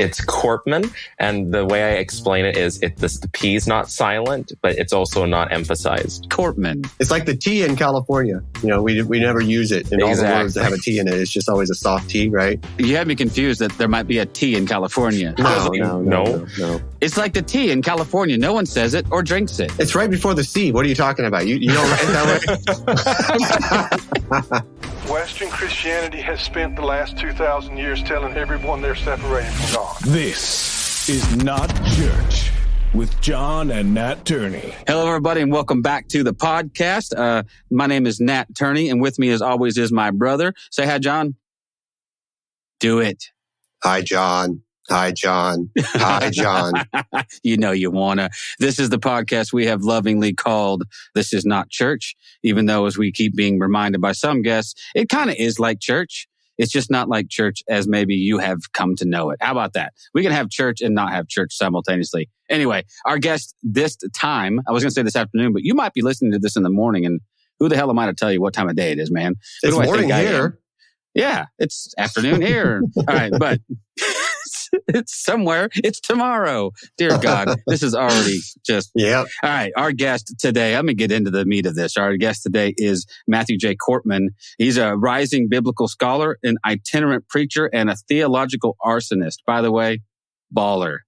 It's Korpman, and the way I explain it is the P is not silent, but it's also not emphasized. Korpman. It's like the T in California. We never use it in all the words that have a T in it. It's just always a soft T, right? You had me confused that there might be a T in California. No. It's like the T in California. No one says it or drinks it. It's right before the C. What are you talking about? You don't write that way? Western Christianity has spent the last 2,000 years telling everyone they're separated from God. This is Not Church with John and Nat Turney. Hello, everybody, and welcome back to the podcast. My name is Nat Turney, and with me, as always, is my brother. Say hi, John. Do it. Hi, John. Hi, John. Hi, John. You know you wanna. This is the podcast we have lovingly called This Is Not Church, even though, as we keep being reminded by some guests, it kind of is like church. It's just not like church as maybe you have come to know it. How about that? We can have church and not have church simultaneously. Anyway, our guest this time, I was going to say this afternoon, but you might be listening to this in the morning, and who the hell am I to tell you what time of day it is, man? It's morning here. Yeah, it's afternoon here. All right, but it's somewhere. It's tomorrow. Dear God, this is already just... Yep. All right, our guest today, let me get into the meat of this. Our guest today is Matthew J. Korpman. He's a rising biblical scholar, an itinerant preacher, and a theological arsonist. By the way, baller.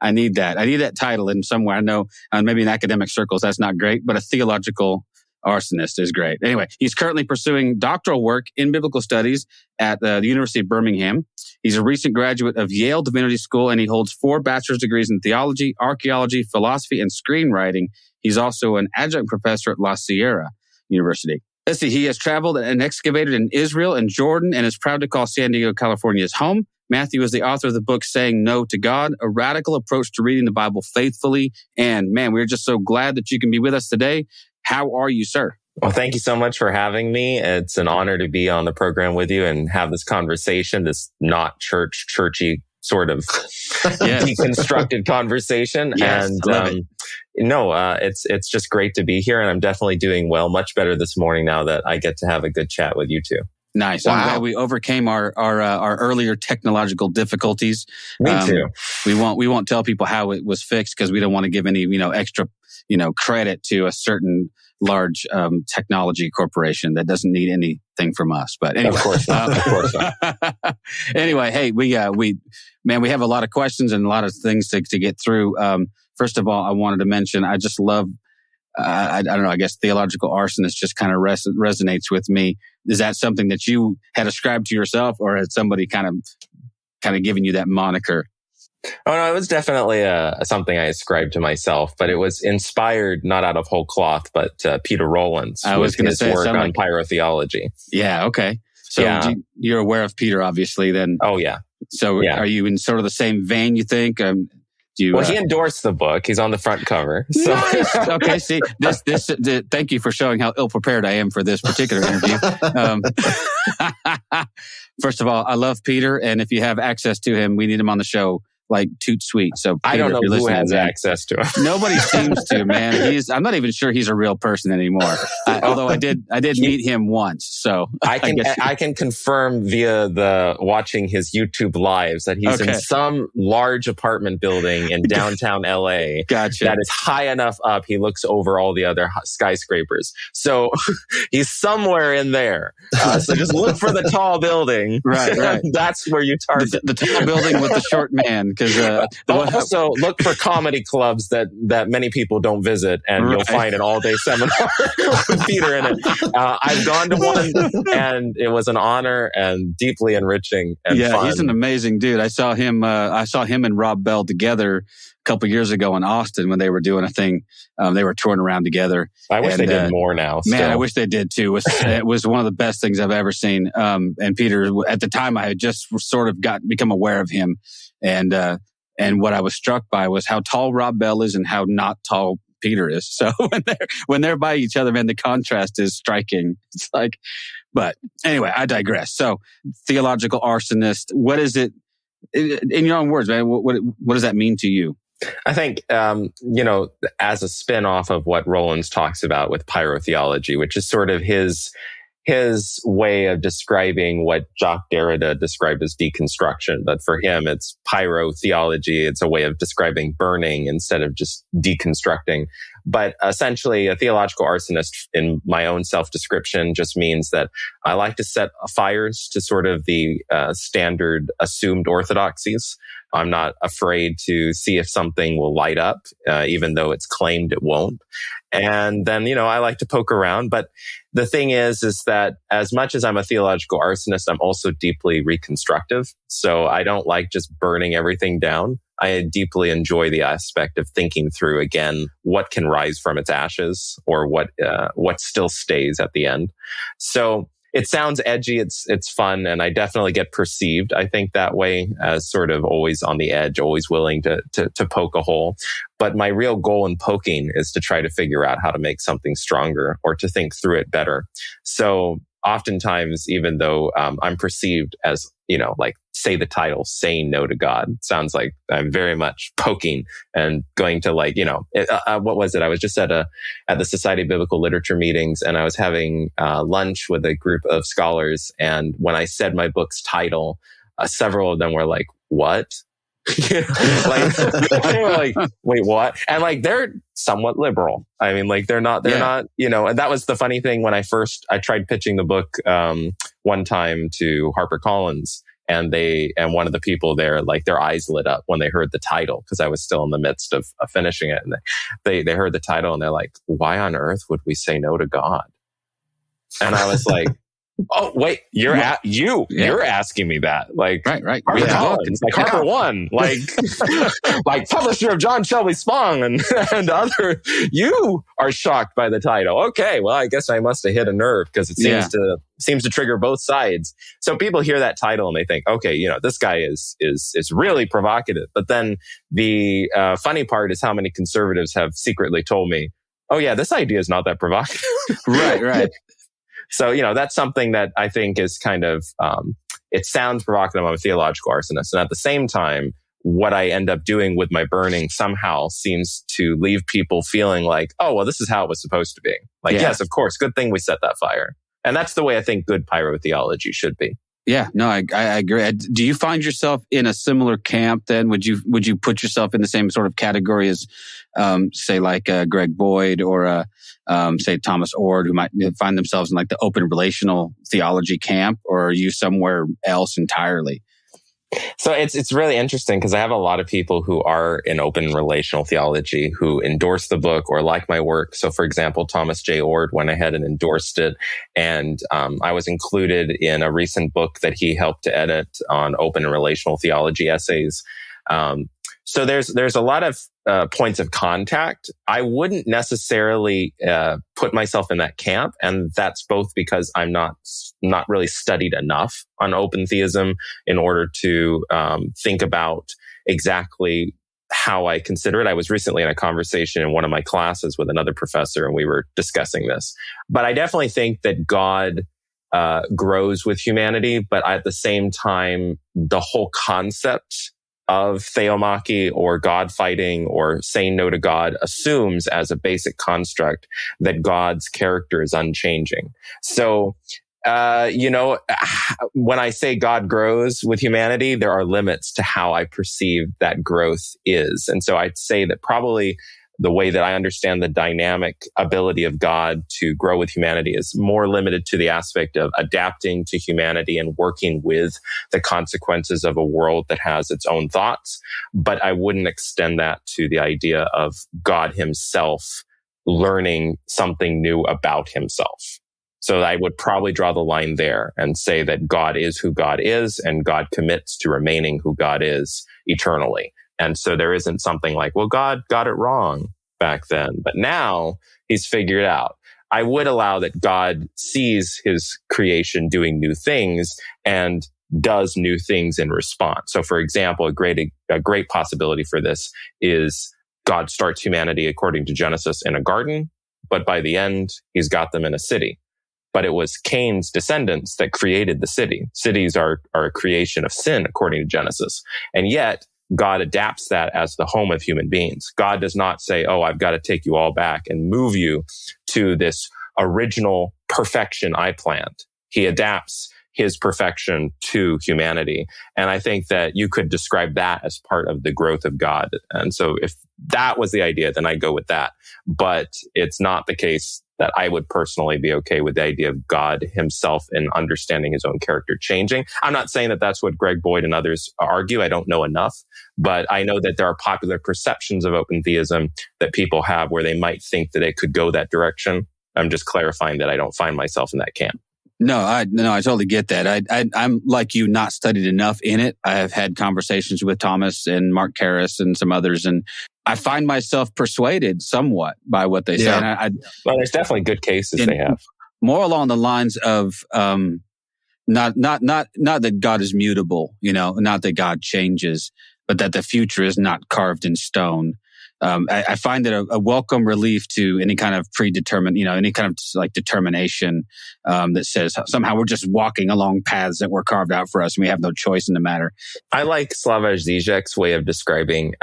I need that. I need that title in somewhere. I know maybe in academic circles that's not great, but a theological arsonist is great. Anyway, he's currently pursuing doctoral work in biblical studies at the University of Birmingham. He's a recent graduate of Yale Divinity School, and he holds 4 bachelor's degrees in theology, archaeology, philosophy, and screenwriting. He's also an adjunct professor at La Sierra University. Let's see, he has traveled and excavated in Israel and Jordan and is proud to call San Diego, California his home. Matthew is the author of the book Saying No to God, a radical approach to reading the Bible faithfully. And man, we're just so glad that you can be with us today. How are you, sir? Well, thank you so much for having me. It's an honor to be on the program with you and have this conversation, this not churchy sort of deconstructed conversation. Yes, and it's just great to be here. And I'm definitely doing well, much better this morning now that I get to have a good chat with you two. Nice. Wow. I'm glad we overcame our earlier technological difficulties. Me too. We won't tell people how it was fixed because we don't want to give any extra credit to a certain large technology corporation that doesn't need anything from us. But anyway, of course not. Anyway, hey, we have a lot of questions and a lot of things to get through. First of all, I wanted to mention I just love. I don't know. I guess theological arsonist just kind of resonates with me. Is that something that you had ascribed to yourself, or had somebody kind of given you that moniker? Oh no, it was definitely something I ascribed to myself, but it was inspired not out of whole cloth, but Peter Rollins. I was going to say work on pyrotheology. Yeah. Okay. So you're aware of Peter, obviously. Then. Oh yeah. So are you in sort of the same vein? You think? He endorsed the book. He's on the front cover. So. Nice. Okay. See, this. Thank you for showing how ill prepared I am for this particular interview. First of all, I love Peter, and if you have access to him, we need him on the show. Like toot sweet. So Peter, I don't know who has access to him. Nobody seems to, man. I'm not even sure he's a real person anymore. Although I did meet him once. So I can confirm via the watching his YouTube lives that he's in some large apartment building in downtown LA. Gotcha. That is high enough up. He looks over all the other skyscrapers. So he's somewhere in there. So just look for the tall building. Right. That's where you target the tall building with the short man. Also, look for comedy clubs that many people don't visit, and you'll find an all-day seminar with Peter in it. I've gone to one, and it was an honor and deeply enriching and fun. He's an amazing dude. I saw him and Rob Bell together a couple years ago in Austin when they were doing a thing. They were touring around together. I wish they did more now. Man, I wish they did too. It was one of the best things I've ever seen. And Peter, at the time, I had just sort of become aware of him. And what I was struck by was how tall Rob Bell is and how not tall Peter is. So when they're by each other, man, the contrast is striking. It's like, but anyway, I digress. So theological arsonist, what is it in your own words, man? What does that mean to you? I think, as a spin-off of what Rollins talks about with pyrotheology, which is sort of his his way of describing what Jacques Derrida described as deconstruction. But for him, it's pyrotheology. It's a way of describing burning instead of just deconstructing. But essentially, a theological arsonist, in my own self-description, just means that I like to set fires to sort of the standard assumed orthodoxies. I'm not afraid to see if something will light up, even though it's claimed it won't. And then, I like to poke around. But the thing is that as much as I'm a theological arsonist, I'm also deeply reconstructive. So I don't like just burning everything down. I deeply enjoy the aspect of thinking through, again, what can rise from its ashes or what still stays at the end. So it sounds edgy. It's fun. And I definitely get perceived, I think, that way, as sort of always on the edge, always willing to poke a hole. But my real goal in poking is to try to figure out how to make something stronger or to think through it better. So oftentimes, even though I'm perceived as, like, say the title, Saying No to God, sounds like I'm very much poking and going to, like, what was it? I was just at the Society of Biblical Literature meetings, and I was having lunch with a group of scholars. And when I said my book's title, several of them were like, "What?" Like, they were like, "Wait, what?" And like, they're somewhat liberal. I mean, like, they're not, and that was the funny thing when I tried pitching the book one time to HarperCollins. And one of the people there, like, their eyes lit up when they heard the title, because I was still in the midst of finishing it. And they heard the title and they're like, "Why on earth would we say no to God?" And I was like, "Oh, wait, you're asking me that?" Like, right. Harper Collins, like Harper One, like, like publisher of John Shelby Spong and other. You are shocked by the title. Okay, well, I guess I must have hit a nerve, because it seems to trigger both sides. So people hear that title and they think, okay, this guy is really provocative. But then the funny part is how many conservatives have secretly told me, "Oh yeah, this idea is not that provocative." Right. So, that's something that I think is kind of, it sounds provocative. I'm a theological arsonist. And at the same time, what I end up doing with my burning somehow seems to leave people feeling like, "Oh, well, this is how it was supposed to be." Like, yes, of course, good thing we set that fire. And that's the way I think good pyrotheology should be. Yeah, no, I agree. Do you find yourself in a similar camp then? Would you put yourself in the same sort of category as, say, like Greg Boyd or, say, Thomas Ord, who might find themselves in like the open relational theology camp, or are you somewhere else entirely? So it's really interesting, because I have a lot of people who are in open relational theology who endorse the book or like my work. So, for example, Thomas J. Ord went ahead and endorsed it. And I was included in a recent book that he helped to edit on open and relational theology essays. So there's a lot of points of contact. I wouldn't necessarily put myself in that camp, and that's both because I'm not really studied enough on open theism in order to think about exactly how I consider it. I was recently in a conversation in one of my classes with another professor, and we were discussing this. But I definitely think that God grows with humanity, but at the same time, the whole concept of theomachy or God fighting or saying no to God assumes as a basic construct that God's character is unchanging. So, when I say God grows with humanity, there are limits to how I perceive that growth is. And so I'd say that probably the way that I understand the dynamic ability of God to grow with humanity is more limited to the aspect of adapting to humanity and working with the consequences of a world that has its own thoughts. But I wouldn't extend that to the idea of God himself learning something new about himself. So I would probably draw the line there and say that God is who God is, and God commits to remaining who God is eternally. And so there isn't something like, well, God got it wrong back then, but now he's figured out. I would allow that God sees his creation doing new things and does new things in response. So, for example, a great possibility for this is God starts humanity according to Genesis in a garden, but by the end, he's got them in a city. But it was Cain's descendants that created the city. Cities are a creation of sin according to Genesis. And yet, God adapts that as the home of human beings. God does not say, "Oh, I've got to take you all back and move you to this original perfection I planned. He adapts his perfection to humanity. And I think that you could describe that as part of the growth of God. And so if that was the idea, then I go with that. But it's not the case that I would personally be okay with the idea of God himself and understanding his own character changing. I'm not saying that that's what Greg Boyd and others argue. I don't know enough, but I know that there are popular perceptions of open theism that people have where they might think that it could go that direction. I'm just clarifying that I don't find myself in that camp. No, I totally get that. I'm like you, not studied enough in it. I have had conversations with Thomas and Mark Karras and some others, and I find myself persuaded somewhat by what they say. And well, there's definitely good cases they have. More along the lines of not that God is mutable, not that God changes, but that the future is not carved in stone. I find it a welcome relief to any kind of predetermined, any kind of like determination that says somehow we're just walking along paths that were carved out for us and we have no choice in the matter. I like Slavoj Žižek's way of describing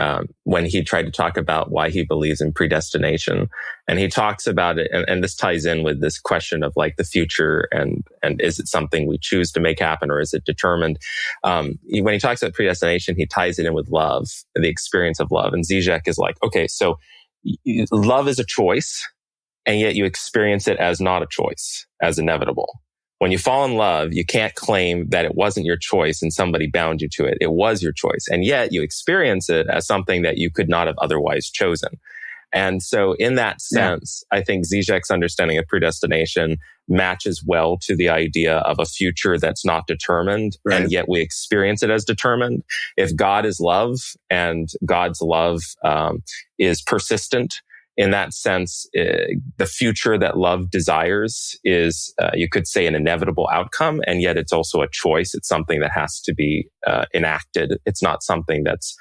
when he tried to talk about why he believes in predestination. And he talks about it, and this ties in with this question of like the future and is it something we choose to make happen or is it determined? When he talks about predestination, he ties it in with love, the experience of love. And Žižek is like, okay, so love is a choice, and yet you experience it as not a choice, as inevitable. When you fall in love, you can't claim that it wasn't your choice and somebody bound you to it. It was your choice. And yet you experience it as something that you could not have otherwise chosen. And so in that sense, I think Žižek's understanding of predestination matches well to the idea of a future that's not determined, and yet we experience it as determined. If God is love and God's love is persistent, in that sense, the future that love desires is, you could say, an inevitable outcome, and yet it's also a choice. It's something that has to be enacted. It's not something that's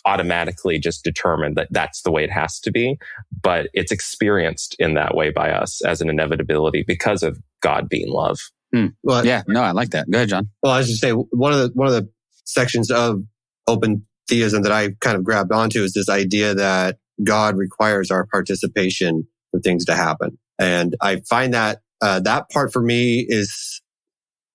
automatically just determined that that's the way it has to be, but it's experienced in that way by us as an inevitability because of God being love. Well, I like that. Go ahead, John. Well, I was just say one of the sections of open theism that I kind of grabbed onto is this idea that God requires our participation for things to happen, and I find that that part for me is.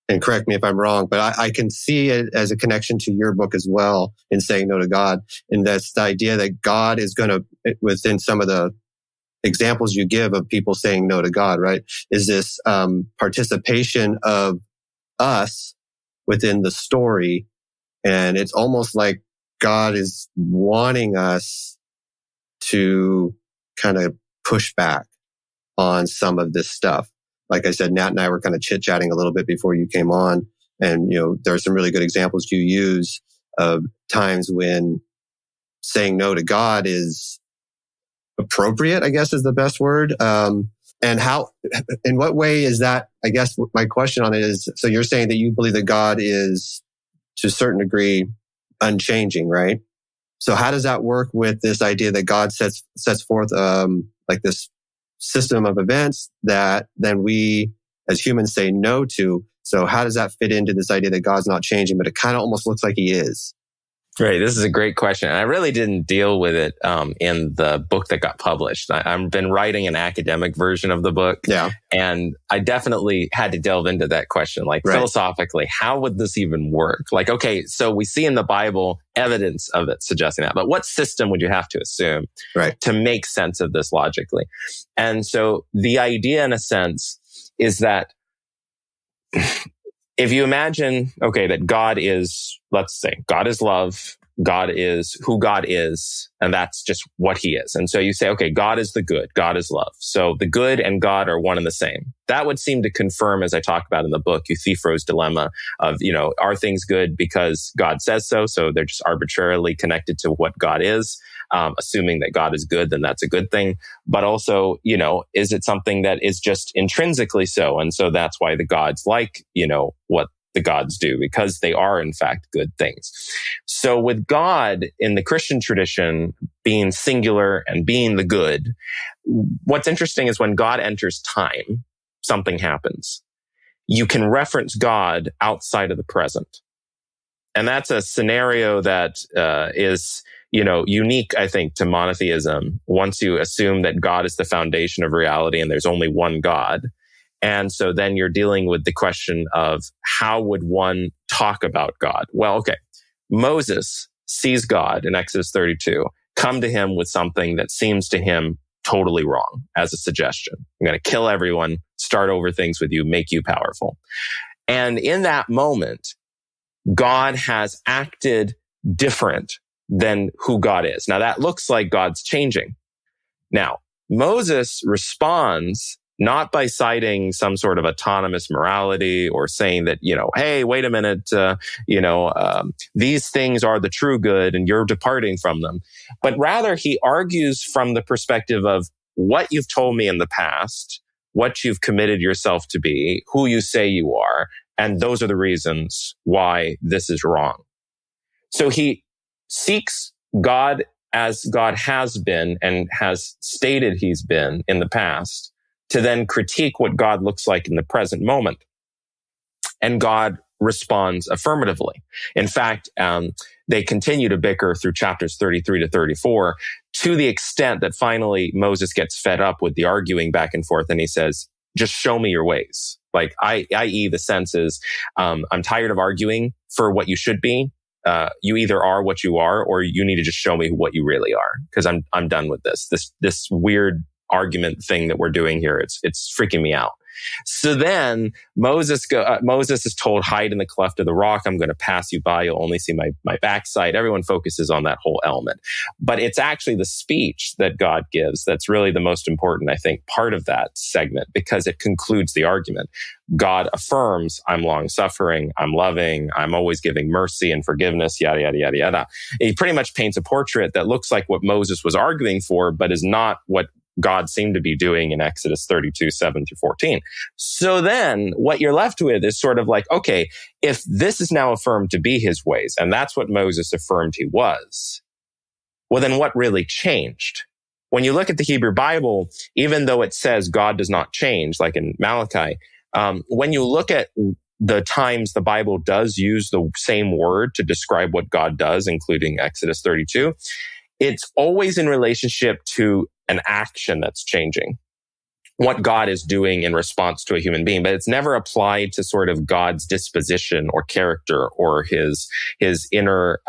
And correct me if I'm wrong, but I can see it as a connection to your book as well in saying no to God. And that's the idea that God is going to, within some of the examples you give of people saying no to God, right, is this participation of us within the story. And it's almost like God is wanting us to kind of push back on some of this stuff. Like I said, Nat and I were kind of chit-chatting a little bit before you came on. And, there are some really good examples you use of times when saying no to God is appropriate, I guess is the best word. And in what way is that, I guess my question on it is, so you're saying that you believe that God is to a certain degree unchanging, right? So how does that work with this idea that God sets forth like this system of events that then we as humans say no to? So how does that fit into this idea that God's not changing, but it kind of almost looks like he is? Great. This is a great question. And I really didn't deal with it in the book that got published. I've been writing an academic version of the book. Yeah. And I definitely had to delve into that question. Like philosophically, how would this even work? Like, okay, so we see in the Bible evidence of it suggesting that, but what system would you have to assume to make sense of this logically? And so the idea in a sense is that if you imagine, that God is, let's say, God is love, God is who God is, and that's just what he is. And so you say, okay, God is the good, God is love. So the good and God are one and the same. That would seem to confirm, as I talk about in the book, Euthyphro's dilemma of, are things good because God says so? So they're just arbitrarily connected to what God is. Assuming that God is good, then that's a good thing. But also, is it something that is just intrinsically so? And so that's why the gods like, what the gods do, because they are in fact good things. So with God in the Christian tradition being singular and being the good, what's interesting is when God enters time, something happens. You can reference God outside of the present. And that's a scenario that is unique, I think, to monotheism once you assume that God is the foundation of reality and there's only one God. And so then you're dealing with the question of how would one talk about God? Well, okay, Moses sees God in Exodus 32, come to him with something that seems to him totally wrong as a suggestion. I'm going to kill everyone, start over things with you, make you powerful. And in that moment, God has acted different than who God is. Now that looks like God's changing. Now, Moses responds not by citing some sort of autonomous morality or saying that, hey, wait a minute, these things are the true good and you're departing from them. But rather he argues from the perspective of what you've told me in the past, what you've committed yourself to be, who you say you are, and those are the reasons why this is wrong. So he seeks God as God has been and has stated he's been in the past, to then critique what God looks like in the present moment. And God responds affirmatively. In fact, they continue to bicker through chapters 33 to 34 to the extent that finally Moses gets fed up with the arguing back and forth and he says, just show me your ways. Like, i.e. the sense is, I'm tired of arguing for what you should be. You either are what you are, or you need to just show me what you really are, because I'm done with this weird argument thing that we're doing here. It's freaking me out. So then Moses is told, hide in the cleft of the rock. I'm going to pass you by. You'll only see my backside. Everyone focuses on that whole element. But it's actually the speech that God gives that's really the most important, I think, part of that segment, because it concludes the argument. God affirms, I'm long-suffering, I'm loving, I'm always giving mercy and forgiveness, yada, yada, yada, yada. He pretty much paints a portrait that looks like what Moses was arguing for, but is not what God seemed to be doing in Exodus 32, 7 through 14. So then what you're left with is sort of like, okay, if this is now affirmed to be his ways, and that's what Moses affirmed he was, well, then what really changed? When you look at the Hebrew Bible, even though it says God does not change, like in Malachi, when you look at the times the Bible does use the same word to describe what God does, including Exodus 32, it's always in relationship to an action that's changing, what God is doing in response to a human being, but it's never applied to sort of God's disposition or character or his inner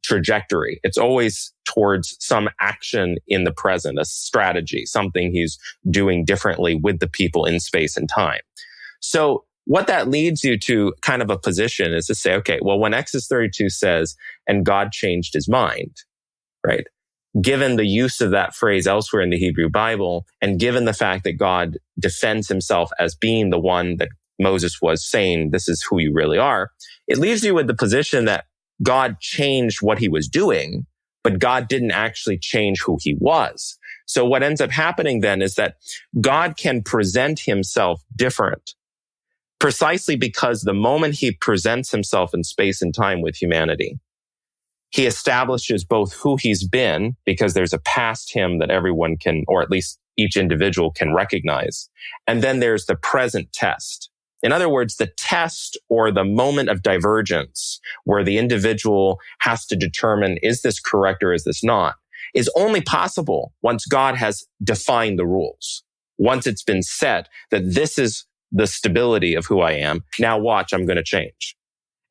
trajectory. It's always towards some action in the present, a strategy, something he's doing differently with the people in space and time. So what that leads you to kind of a position is to say, okay, well, when Exodus 32 says, and God changed his mind, right? Given the use of that phrase elsewhere in the Hebrew Bible, and given the fact that God defends himself as being the one that Moses was saying, this is who you really are, it leaves you with the position that God changed what he was doing, but God didn't actually change who he was. So what ends up happening then is that God can present himself different, precisely because the moment he presents himself in space and time with humanity, he establishes both who he's been, because there's a past him that everyone can, or at least each individual can recognize. And then there's the present test. In other words, the test or the moment of divergence where the individual has to determine, is this correct or is this not, is only possible once God has defined the rules. Once it's been set that this is the stability of who I am, now watch, I'm going to change.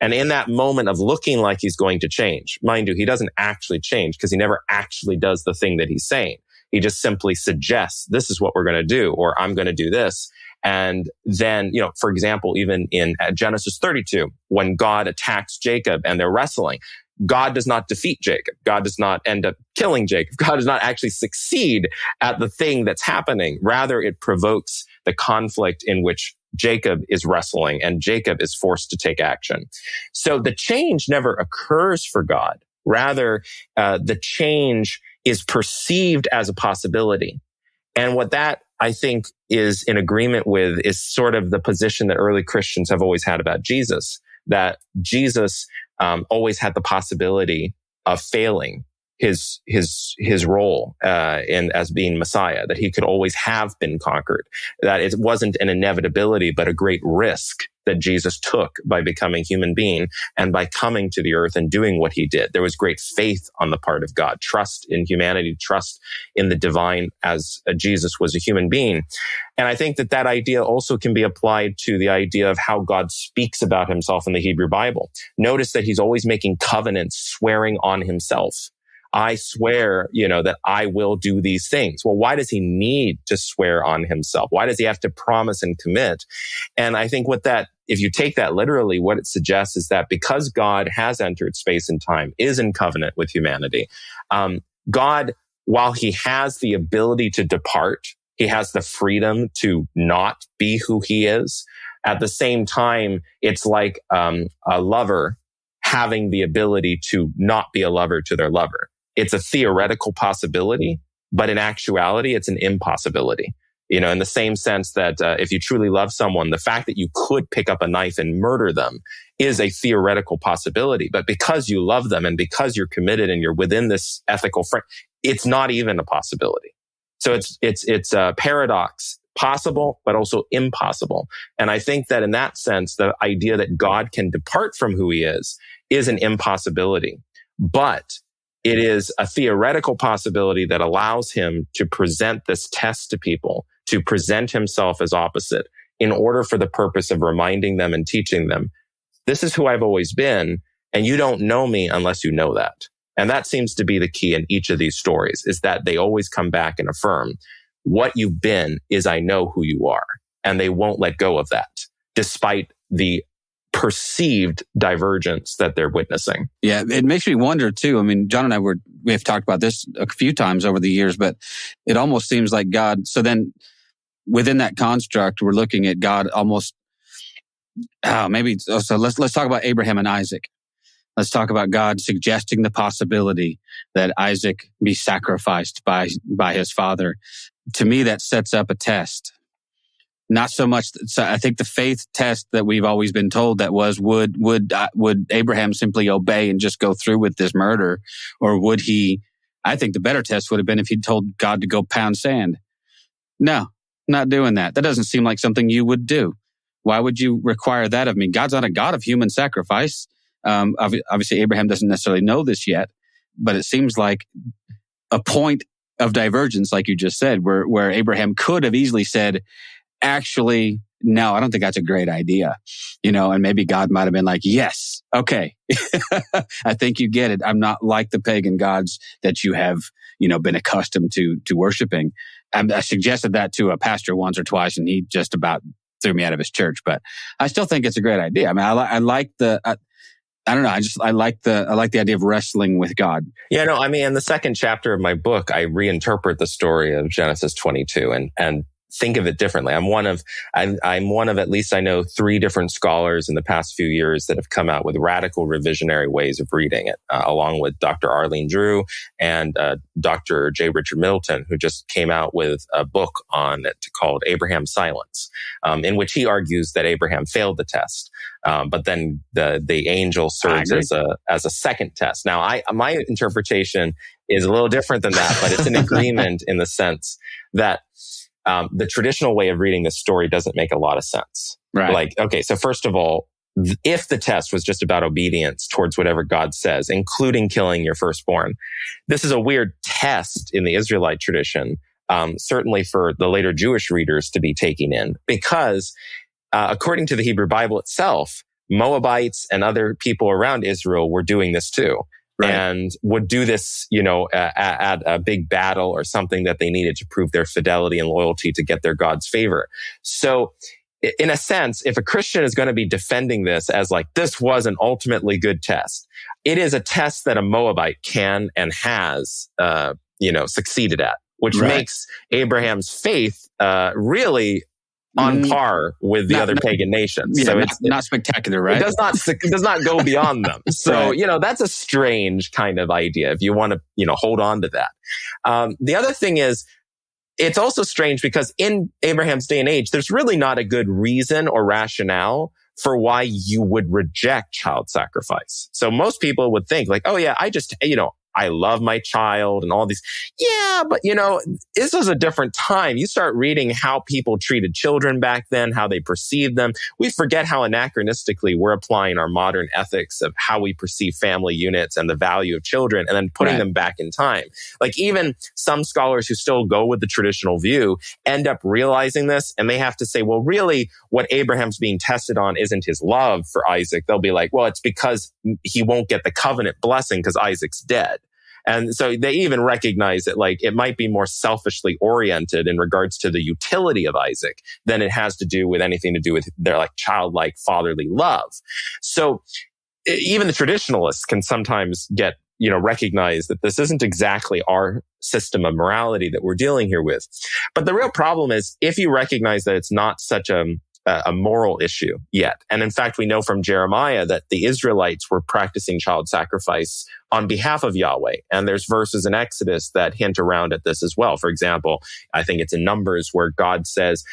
And in that moment of looking like he's going to change, mind you, he doesn't actually change because he never actually does the thing that he's saying. He just simply suggests, this is what we're going to do, or I'm going to do this. And then, for example, even in Genesis 32, when God attacks Jacob and they're wrestling, God does not defeat Jacob. God does not end up killing Jacob. God does not actually succeed at the thing that's happening. Rather, it provokes the conflict in which Jacob is wrestling and Jacob is forced to take action. So the change never occurs for God. Rather, the change is perceived as a possibility. And what that, I think, is in agreement with is sort of the position that early Christians have always had about Jesus, that Jesus always had the possibility of failing his role in as being Messiah, that he could always have been conquered, that it wasn't an inevitability, but a great risk that Jesus took by becoming a human being and by coming to the earth and doing what he did. There was great faith on the part of God, trust in humanity, trust in the divine as Jesus was a human being. And I think that that idea also can be applied to the idea of how God speaks about himself in the Hebrew Bible. Notice that he's always making covenants, swearing on himself. I swear, that I will do these things. Well, why does he need to swear on himself? Why does he have to promise and commit? And I think if you take that literally, what it suggests is that because God has entered space and time, is in covenant with humanity, God, while he has the ability to depart, he has the freedom to not be who he is. At the same time, it's like a lover having the ability to not be a lover to their lover. It's a theoretical possibility, but in actuality, it's an impossibility. In the same sense that if you truly love someone, the fact that you could pick up a knife and murder them is a theoretical possibility. But because you love them and because you're committed and you're within this ethical frame, it's not even a possibility. So it's a paradox, possible, but also impossible. And I think that in that sense, the idea that God can depart from who he is an impossibility. But it is a theoretical possibility that allows him to present this test to people, to present himself as opposite in order for the purpose of reminding them and teaching them, this is who I've always been, and you don't know me unless you know that. And that seems to be the key in each of these stories, is that they always come back and affirm what you've been is I know who you are. And they won't let go of that, despite the perceived divergence that they're witnessing. Yeah, it makes me wonder too. I mean, John and I we have talked about this a few times over the years, but it almost seems like God. So then within that construct, we're looking at God almost, so let's talk about Abraham and Isaac. Let's talk about God suggesting the possibility that Isaac be sacrificed by his father. To me, that sets up a test. Not so much. So I think the faith test that we've always been told that was, would Abraham simply obey and just go through with this murder? Or would he, I think the better test would have been if he'd told God to go pound sand. No, not doing that. That doesn't seem like something you would do. Why would you require that of me? God's not a God of human sacrifice. Obviously, Abraham doesn't necessarily know this yet, but it seems like a point of divergence, like you just said, where Abraham could have easily said, actually, no, I don't think that's a great idea. And maybe God might have been like, yes, okay. I think you get it. I'm not like the pagan gods that you have, been accustomed to worshiping. I suggested that to a pastor once or twice, and he just about threw me out of his church, but I still think it's a great idea. I mean, I like the, I don't know. I like the idea of wrestling with God. Yeah, no, I mean, in the second chapter of my book, I reinterpret the story of Genesis 22 and think of it differently. I'm one of at least I know 3 different scholars in the past few years that have come out with radical revisionary ways of reading it, along with Dr. Arlene Drew and Dr. J. Richard Middleton, who just came out with a book on it called Abraham's Silence, in which he argues that Abraham failed the test. But then the angel serves as a second test. Now, my interpretation is a little different than that, but it's an agreement in the sense that the traditional way of reading this story doesn't make a lot of sense. Right. Okay, so first of all, if the test was just about obedience towards whatever God says, including killing your firstborn, this is a weird test in the Israelite tradition, certainly for the later Jewish readers to be taking in, because according to the Hebrew Bible itself, Moabites and other people around Israel were doing this too. Right. And would do this, at a big battle or something that they needed to prove their fidelity and loyalty to get their God's favor. So in a sense, if a Christian is going to be defending this as like, this was an ultimately good test, it is a test that a Moabite can and has, succeeded at, which makes Abraham's faith, really on par with the other pagan nations. Yeah, so it's not spectacular, right? It does not go beyond them. So, right. That's a strange kind of idea if you want to, hold on to that. The other thing is, it's also strange because in Abraham's day and age, there's really not a good reason or rationale for why you would reject child sacrifice. So most people would think like, oh yeah, I love my child and all these. Yeah, but this was a different time. You start reading how people treated children back then, how they perceived them. We forget how anachronistically we're applying our modern ethics of how we perceive family units and the value of children and then putting them back in time. Like even some scholars who still go with the traditional view end up realizing this, and they have to say, well, really what Abraham's being tested on isn't his love for Isaac. They'll be like, well, it's because he won't get the covenant blessing because Isaac's dead. And so they even recognize that like it might be more selfishly oriented in regards to the utility of Isaac than it has to do with anything to do with their like childlike fatherly love. So even the traditionalists can sometimes get, recognize that this isn't exactly our system of morality that we're dealing here with. But the real problem is if you recognize that it's not such a moral issue yet. And in fact, we know from Jeremiah that the Israelites were practicing child sacrifice on behalf of Yahweh. And there's verses in Exodus that hint around at this as well. For example, I think it's in Numbers where God says,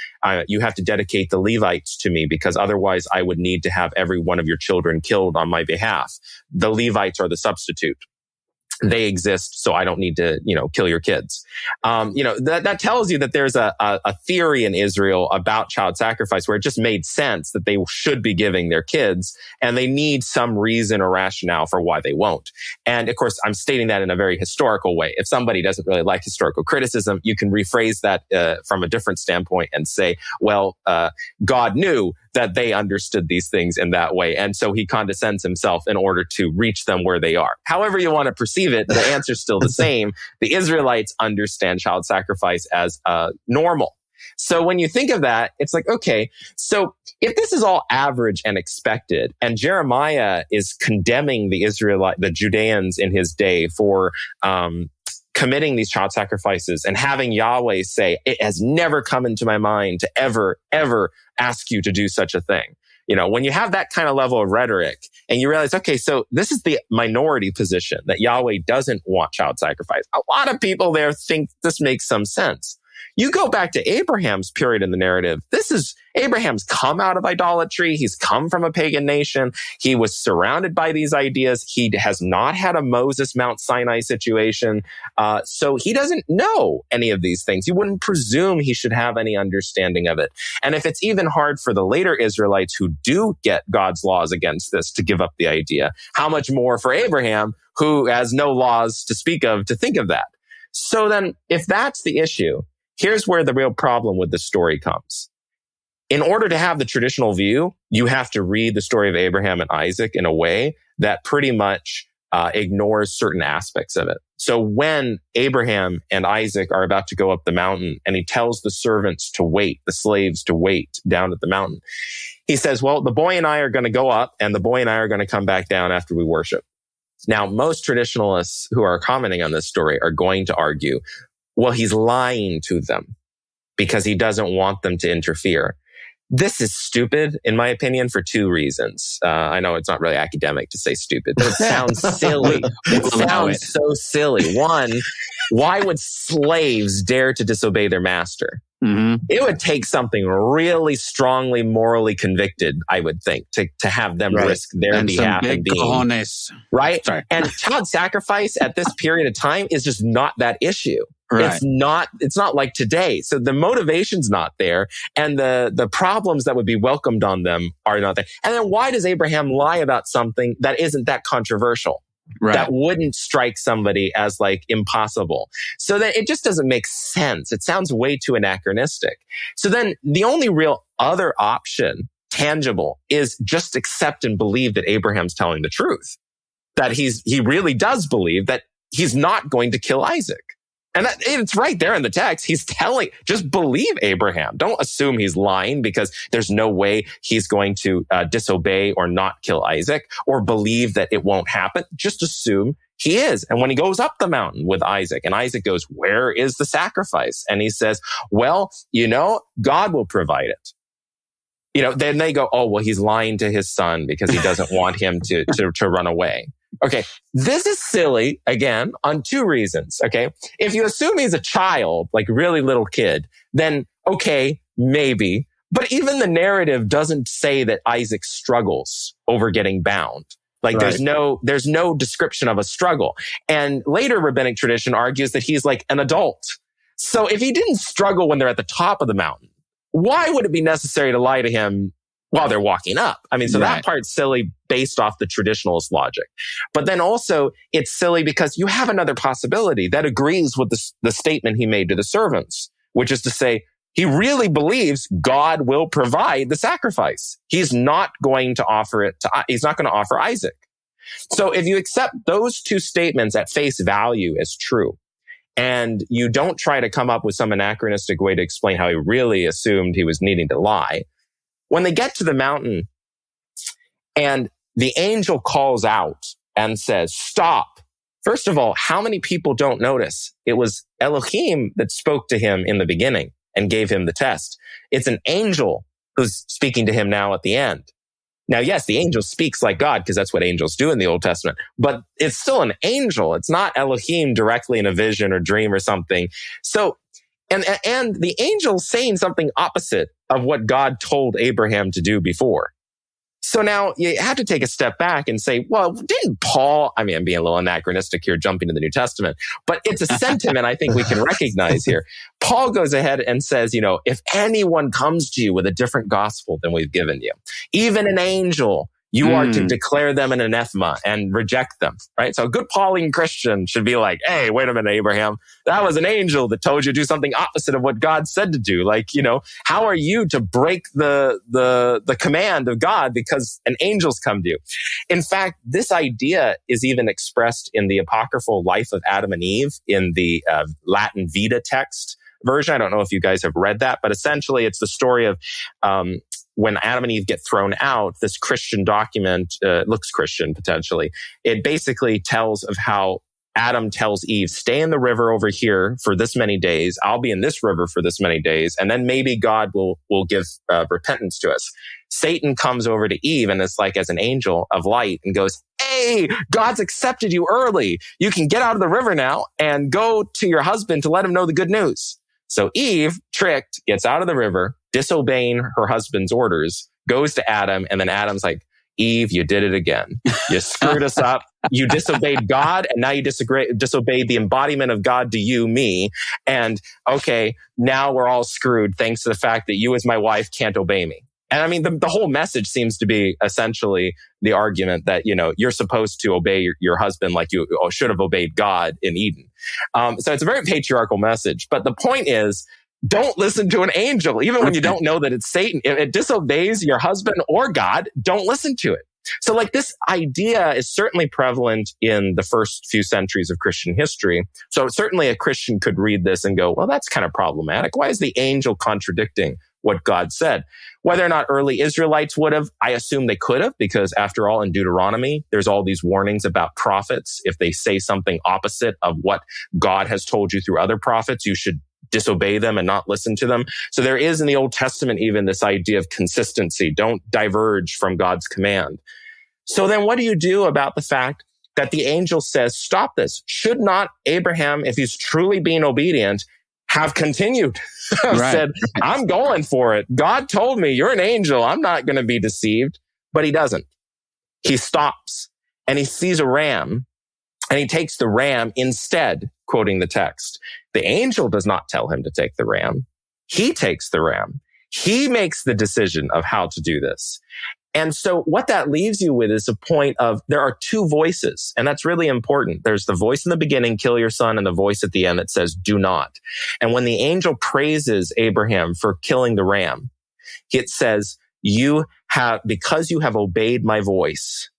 you have to dedicate the Levites to me because otherwise I would need to have every one of your children killed on my behalf. The Levites are the substitute. They exist, so I don't need to, kill your kids. That tells you that there's a theory in Israel about child sacrifice where it just made sense that they should be giving their kids, and they need some reason or rationale for why they won't. And of course, I'm stating that in a very historical way. If somebody doesn't really like historical criticism, you can rephrase that from a different standpoint and say, well, God knew that they understood these things in that way. And so he condescends himself in order to reach them where they are. However you want to perceive it, the answer's still the same. The Israelites understand child sacrifice as normal. So when you think of that, it's like, okay, so if this is all average and expected, and Jeremiah is condemning the Judeans in his day for committing these child sacrifices and having Yahweh say, it has never come into my mind to ever ask you to do such a thing. When you have that kind of level of rhetoric and you realize, okay, so this is the minority position that Yahweh doesn't want child sacrifice. A lot of people there think this makes some sense. You go back to Abraham's period in the narrative. Abraham's come out of idolatry. He's come from a pagan nation. He was surrounded by these ideas. He has not had a Moses Mount Sinai situation. So he doesn't know any of these things. You wouldn't presume he should have any understanding of it. And if it's even hard for the later Israelites who do get God's laws against this to give up the idea, how much more for Abraham, who has no laws to speak of, to think of that? So then if that's the issue, here's where the real problem with the story comes. In order to have the traditional view, you have to read the story of Abraham and Isaac in a way that pretty much ignores certain aspects of it. So when Abraham and Isaac are about to go up the mountain and he tells the servants to wait, the slaves to wait down at the mountain, he says, well, the boy and I are going to go up and the boy and I are going to come back down after we worship. Now, most traditionalists who are commenting on this story are going to argue, well, he's lying to them because he doesn't want them to interfere. This is stupid, in my opinion, for two reasons. I know it's not really academic to say stupid, but it sounds silly. It sounds so silly. One, why would slaves dare to disobey their master? Mm-hmm. It would take something really strongly morally convicted, I would think, to have them risk their behalf and being cojones. Right. Sorry. And child sacrifice at this period of time is just not that issue. Right. It's not like today. So the motivation's not there, and the problems that would be welcomed on them are not there. And then why does Abraham lie about something that isn't that controversial? Right. That wouldn't strike somebody as like impossible. So that it just doesn't make sense. It sounds way too anachronistic. So then the only real other option, tangible, is just accept and believe that Abraham's telling the truth. That he really does believe that he's not going to kill Isaac. And it's right there in the text. He's telling, just believe Abraham. Don't assume he's lying because there's no way he's going to disobey or not kill Isaac, or believe that it won't happen. Just assume he is. And when he goes up the mountain with Isaac, and Isaac goes, where is the sacrifice? And he says, well, God will provide it. Then they go, oh, well, he's lying to his son because he doesn't want him to run away. Okay, this is silly, again, on two reasons, okay? If you assume he's a child, like really little kid, then okay, maybe. But even the narrative doesn't say that Isaac struggles over getting bound. Like there's no description of a struggle. And later rabbinic tradition argues that he's like an adult. So if he didn't struggle when they're at the top of the mountain, why would it be necessary to lie to him while they're walking up? I mean, so that part's silly based off the traditionalist logic. But then also it's silly because you have another possibility that agrees with the statement he made to the servants, which is to say, he really believes God will provide the sacrifice. He's not going to offer he's not going to offer Isaac. So if you accept those two statements at face value as true, and you don't try to come up with some anachronistic way to explain how he really assumed he was needing to lie, when they get to the mountain and the angel calls out and says, stop. First of all, how many people don't notice? It was Elohim that spoke to him in the beginning and gave him the test. It's an angel who's speaking to him now at the end. Now, yes, the angel speaks like God because that's what angels do in the Old Testament, but it's still an angel. It's not Elohim directly in a vision or dream or something. So, and the angel's saying something opposite of what God told Abraham to do before. So now you have to take a step back and say, well, didn't Paul, I mean, I'm being a little anachronistic here, jumping to the New Testament, but it's a sentiment I think we can recognize here. Paul goes ahead and says, if anyone comes to you with a different gospel than we've given you, even an angel, you are to declare them an anathema and reject them, right? So a good Pauline Christian should be like, hey, wait a minute, Abraham, that was an angel that told you to do something opposite of what God said to do. Like, how are you to break the command of God because an angel's come to you? In fact, this idea is even expressed in the apocryphal Life of Adam and Eve in the Latin Vita text version. I don't know if you guys have read that, but essentially it's the story of when Adam and Eve get thrown out, this Christian document, looks Christian potentially. It basically tells of how Adam tells Eve, stay in the river over here for this many days. I'll be in this river for this many days. And then maybe God will give repentance to us. Satan comes over to Eve and it's like as an angel of light and goes, hey, God's accepted you early. You can get out of the river now and go to your husband to let him know the good news. So Eve, tricked, gets out of the river, disobeying her husband's orders, goes to Adam, and then Adam's like, Eve, you did it again. You screwed us up. You disobeyed God, and now you disobeyed the embodiment of God to you, me. And okay, now we're all screwed thanks to the fact that you as my wife can't obey me. And I mean, the whole message seems to be essentially the argument that, you're supposed to obey your husband like you should have obeyed God in Eden. So it's a very patriarchal message. But the point is, don't listen to an angel, even when you don't know that it's Satan. If it disobeys your husband or God, don't listen to it. So like this idea is certainly prevalent in the first few centuries of Christian history. So certainly a Christian could read this and go, well, that's kind of problematic. Why is the angel contradicting what God said? Whether or not early Israelites would have, I assume they could have, because after all, in Deuteronomy, there's all these warnings about prophets. If they say something opposite of what God has told you through other prophets, you should disobey them and not listen to them. So there is in the Old Testament even this idea of consistency. Don't diverge from God's command. So then what do you do about the fact that the angel says, stop this? Should not Abraham, if he's truly being obedient, have continued? Said, I'm going for it. God told me you're an angel. I'm not going to be deceived. But he doesn't. He stops and he sees a ram and he takes the ram instead, quoting the text. The angel does not tell him to take the ram. He takes the ram. He makes the decision of how to do this. And so what that leaves you with is a point of there are two voices, and that's really important. There's the voice in the beginning, kill your son, and the voice at the end that says, do not. And when the angel praises Abraham for killing the ram, it says, because you have obeyed my voice,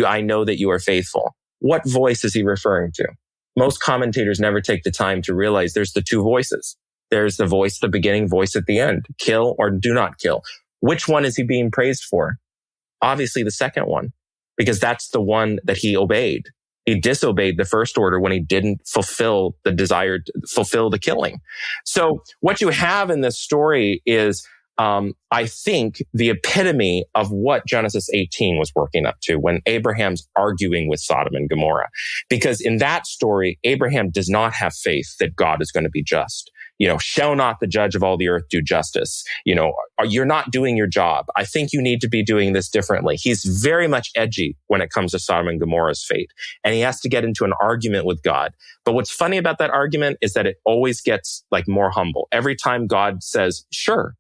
I know that you are faithful. What voice is he referring to? Most commentators never take the time to realize there's the two voices. There's the voice at the beginning, voice at the end, kill or do not kill. Which one is he being praised for? Obviously the second one, because that's the one that he obeyed. He disobeyed the first order when he didn't fulfill the killing. So what you have in this story is, I think, the epitome of what Genesis 18 was working up to when Abraham's arguing with Sodom and Gomorrah. Because in that story, Abraham does not have faith that God is going to be just. shall not the judge of all the earth do justice? You're not doing your job. I think you need to be doing this differently. He's very much edgy when it comes to Sodom and Gomorrah's fate. And he has to get into an argument with God. But what's funny about that argument is that it always gets more humble. Every time God says, sure,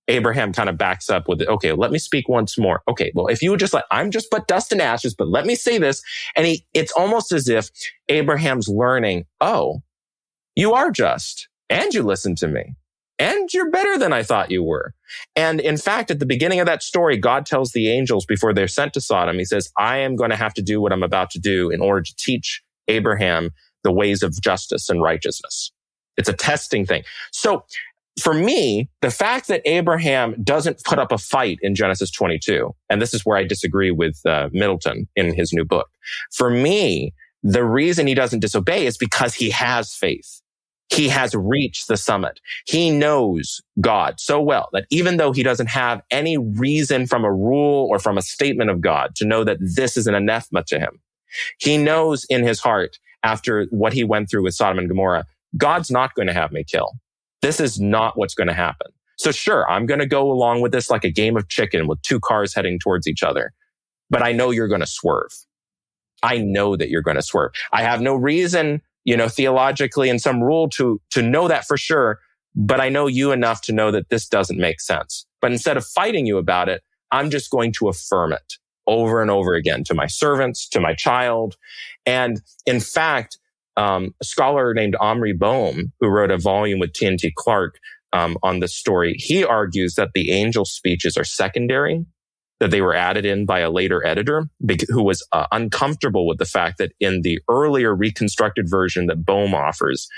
Abraham kind of backs up with, okay, let me speak once more. Okay, well, if you would just I'm just but dust and ashes, but let me say this. And it's almost as if Abraham's learning, oh, you are just, and you listen to me, and you're better than I thought you were. And in fact, at the beginning of that story, God tells the angels before they're sent to Sodom, he says, I am going to have to do what I'm about to do in order to teach Abraham the ways of justice and righteousness. It's a testing thing. So for me, the fact that Abraham doesn't put up a fight in Genesis 22, and this is where I disagree with Middleton in his new book. For me, the reason he doesn't disobey is because he has faith. He has reached the summit. He knows God so well that even though he doesn't have any reason from a rule or from a statement of God to know that this is an anathema to him, he knows in his heart, after what he went through with Sodom and Gomorrah, God's not going to have me kill. This is not what's going to happen. So sure, I'm going to go along with this like a game of chicken with two cars heading towards each other. But I know you're going to swerve. I know that you're going to swerve. I have no reason, theologically in some rule to know that for sure. But I know you enough to know that this doesn't make sense. But instead of fighting you about it, I'm just going to affirm it over and over again to my servants, to my child. And in fact, a scholar named Omri Bohm, who wrote a volume with T.N.T. Clark on this story, he argues that the angel speeches are secondary, that they were added in by a later editor who was uncomfortable with the fact that in the earlier reconstructed version that Bohm offers,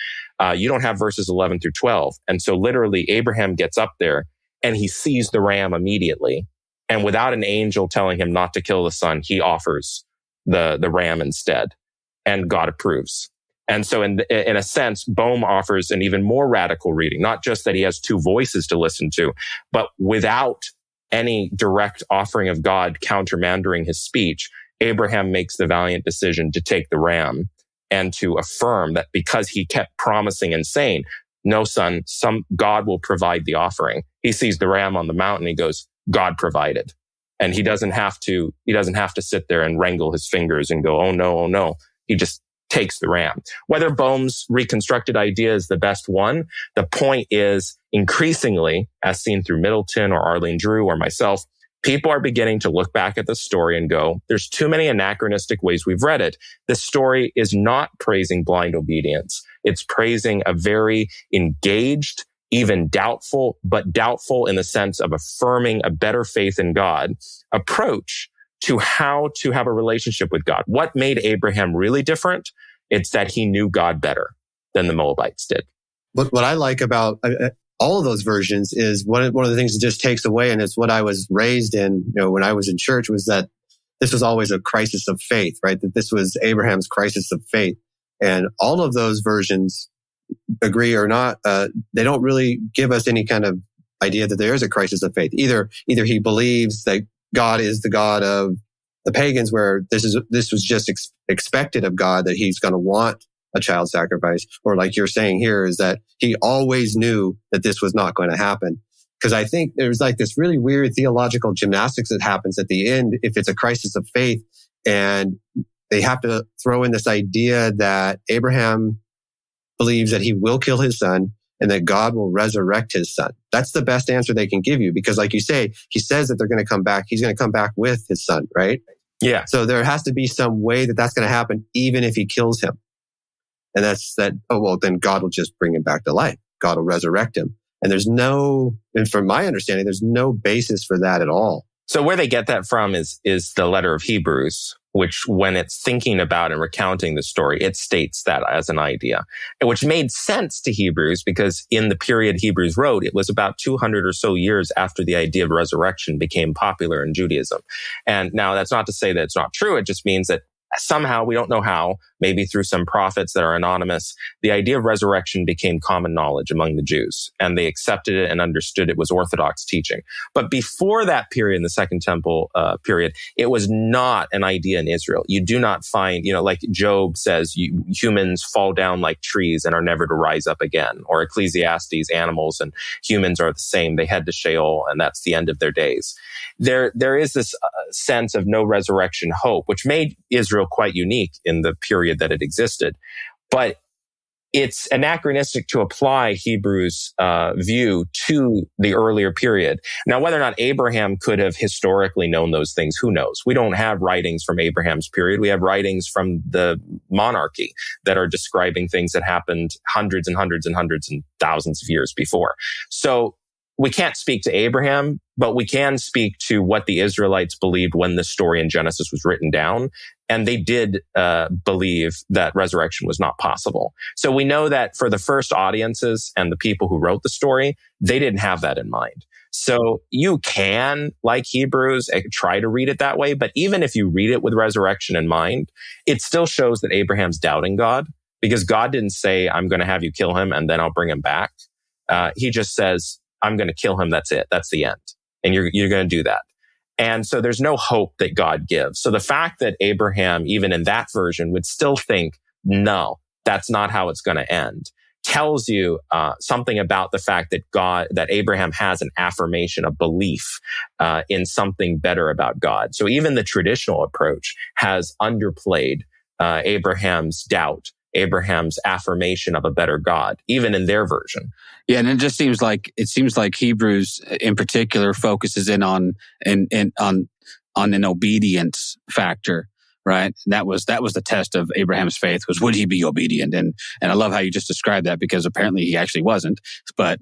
you don't have verses 11 through 12. And so literally Abraham gets up there and he sees the ram immediately. And without an angel telling him not to kill the son, he offers the ram instead. And God approves. And so in a sense, Bohm offers an even more radical reading, not just that he has two voices to listen to, but without any direct offering of God countermandering his speech, Abraham makes the valiant decision to take the ram and to affirm that because he kept promising and saying, no, son, God will provide the offering. He sees the ram on the mountain. He goes, God provided. And he doesn't have to sit there and wrangle his fingers and go, oh no. He just takes the ram. Whether Bohm's reconstructed idea is the best one, the point is increasingly, as seen through Middleton or Arlene Drew or myself, people are beginning to look back at the story and go, there's too many anachronistic ways we've read it. This story is not praising blind obedience. It's praising a very engaged, even doubtful, but doubtful in the sense of affirming a better faith in God approach to how to have a relationship with God. What made Abraham really different? It's that he knew God better than the Moabites did. What I like about all of those versions is one of the things it just takes away, and it's what I was raised in, when I was in church, was that this was always a crisis of faith, right? That this was Abraham's crisis of faith. And all of those versions, agree or not, they don't really give us any kind of idea that there is a crisis of faith. Either he believes that God is the God of the pagans, where this was just expected of God, that he's going to want a child sacrifice, or like you're saying here, is that he always knew that this was not going to happen. Because I think there's like this really weird theological gymnastics that happens at the end if it's a crisis of faith, and they have to throw in this idea that Abraham believes that he will kill his son and that God will resurrect his son. That's the best answer they can give you, because like you say, he says that they're going to come back. He's going to come back with his son, right? Yeah. So there has to be some way that that's going to happen, even if he kills him. And that's that, then God will just bring him back to life. God will resurrect him. And from my understanding, there's no basis for that at all. So where they get that from is the letter of Hebrews, which when it's thinking about and recounting the story, it states that as an idea, which made sense to Hebrews because in the period Hebrews wrote, it was about 200 or so years after the idea of resurrection became popular in Judaism. And now that's not to say that it's not true. It just means that somehow, we don't know how, maybe through some prophets that are anonymous, the idea of resurrection became common knowledge among the Jews, and they accepted it and understood it was Orthodox teaching. But before that period, in the Second Temple period, it was not an idea in Israel. You do not find, like Job says, humans fall down like trees and are never to rise up again. Or Ecclesiastes, animals and humans are the same. They head to Sheol, and that's the end of their days. There is this sense of no resurrection hope, which made Israel quite unique in the period that it existed. But it's anachronistic to apply Hebrews' view to the earlier period. Now, whether or not Abraham could have historically known those things, who knows? We don't have writings from Abraham's period. We have writings from the monarchy that are describing things that happened hundreds and hundreds and hundreds and thousands of years before. So we can't speak to Abraham, but we can speak to what the Israelites believed when the story in Genesis was written down. And they did believe that resurrection was not possible. So we know that for the first audiences and the people who wrote the story, they didn't have that in mind. So you can, like Hebrews, try to read it that way. But even if you read it with resurrection in mind, it still shows that Abraham's doubting God, because God didn't say, I'm going to have you kill him and then I'll bring him back. He just says, I'm going to kill him. That's it. That's the end. And you're going to do that. And so there's no hope that God gives. So the fact that Abraham, even in that version, would still think, no, that's not how it's going to end, tells you something about the fact that Abraham has an affirmation, a belief in something better about God. So even the traditional approach has underplayed Abraham's doubt, Abraham's affirmation of a better God, even in their version. Yeah, and it seems like Hebrews in particular focuses in on an obedience factor, right? And that was the test of Abraham's faith, was would he be obedient? And I love how you just described that, because apparently he actually wasn't. But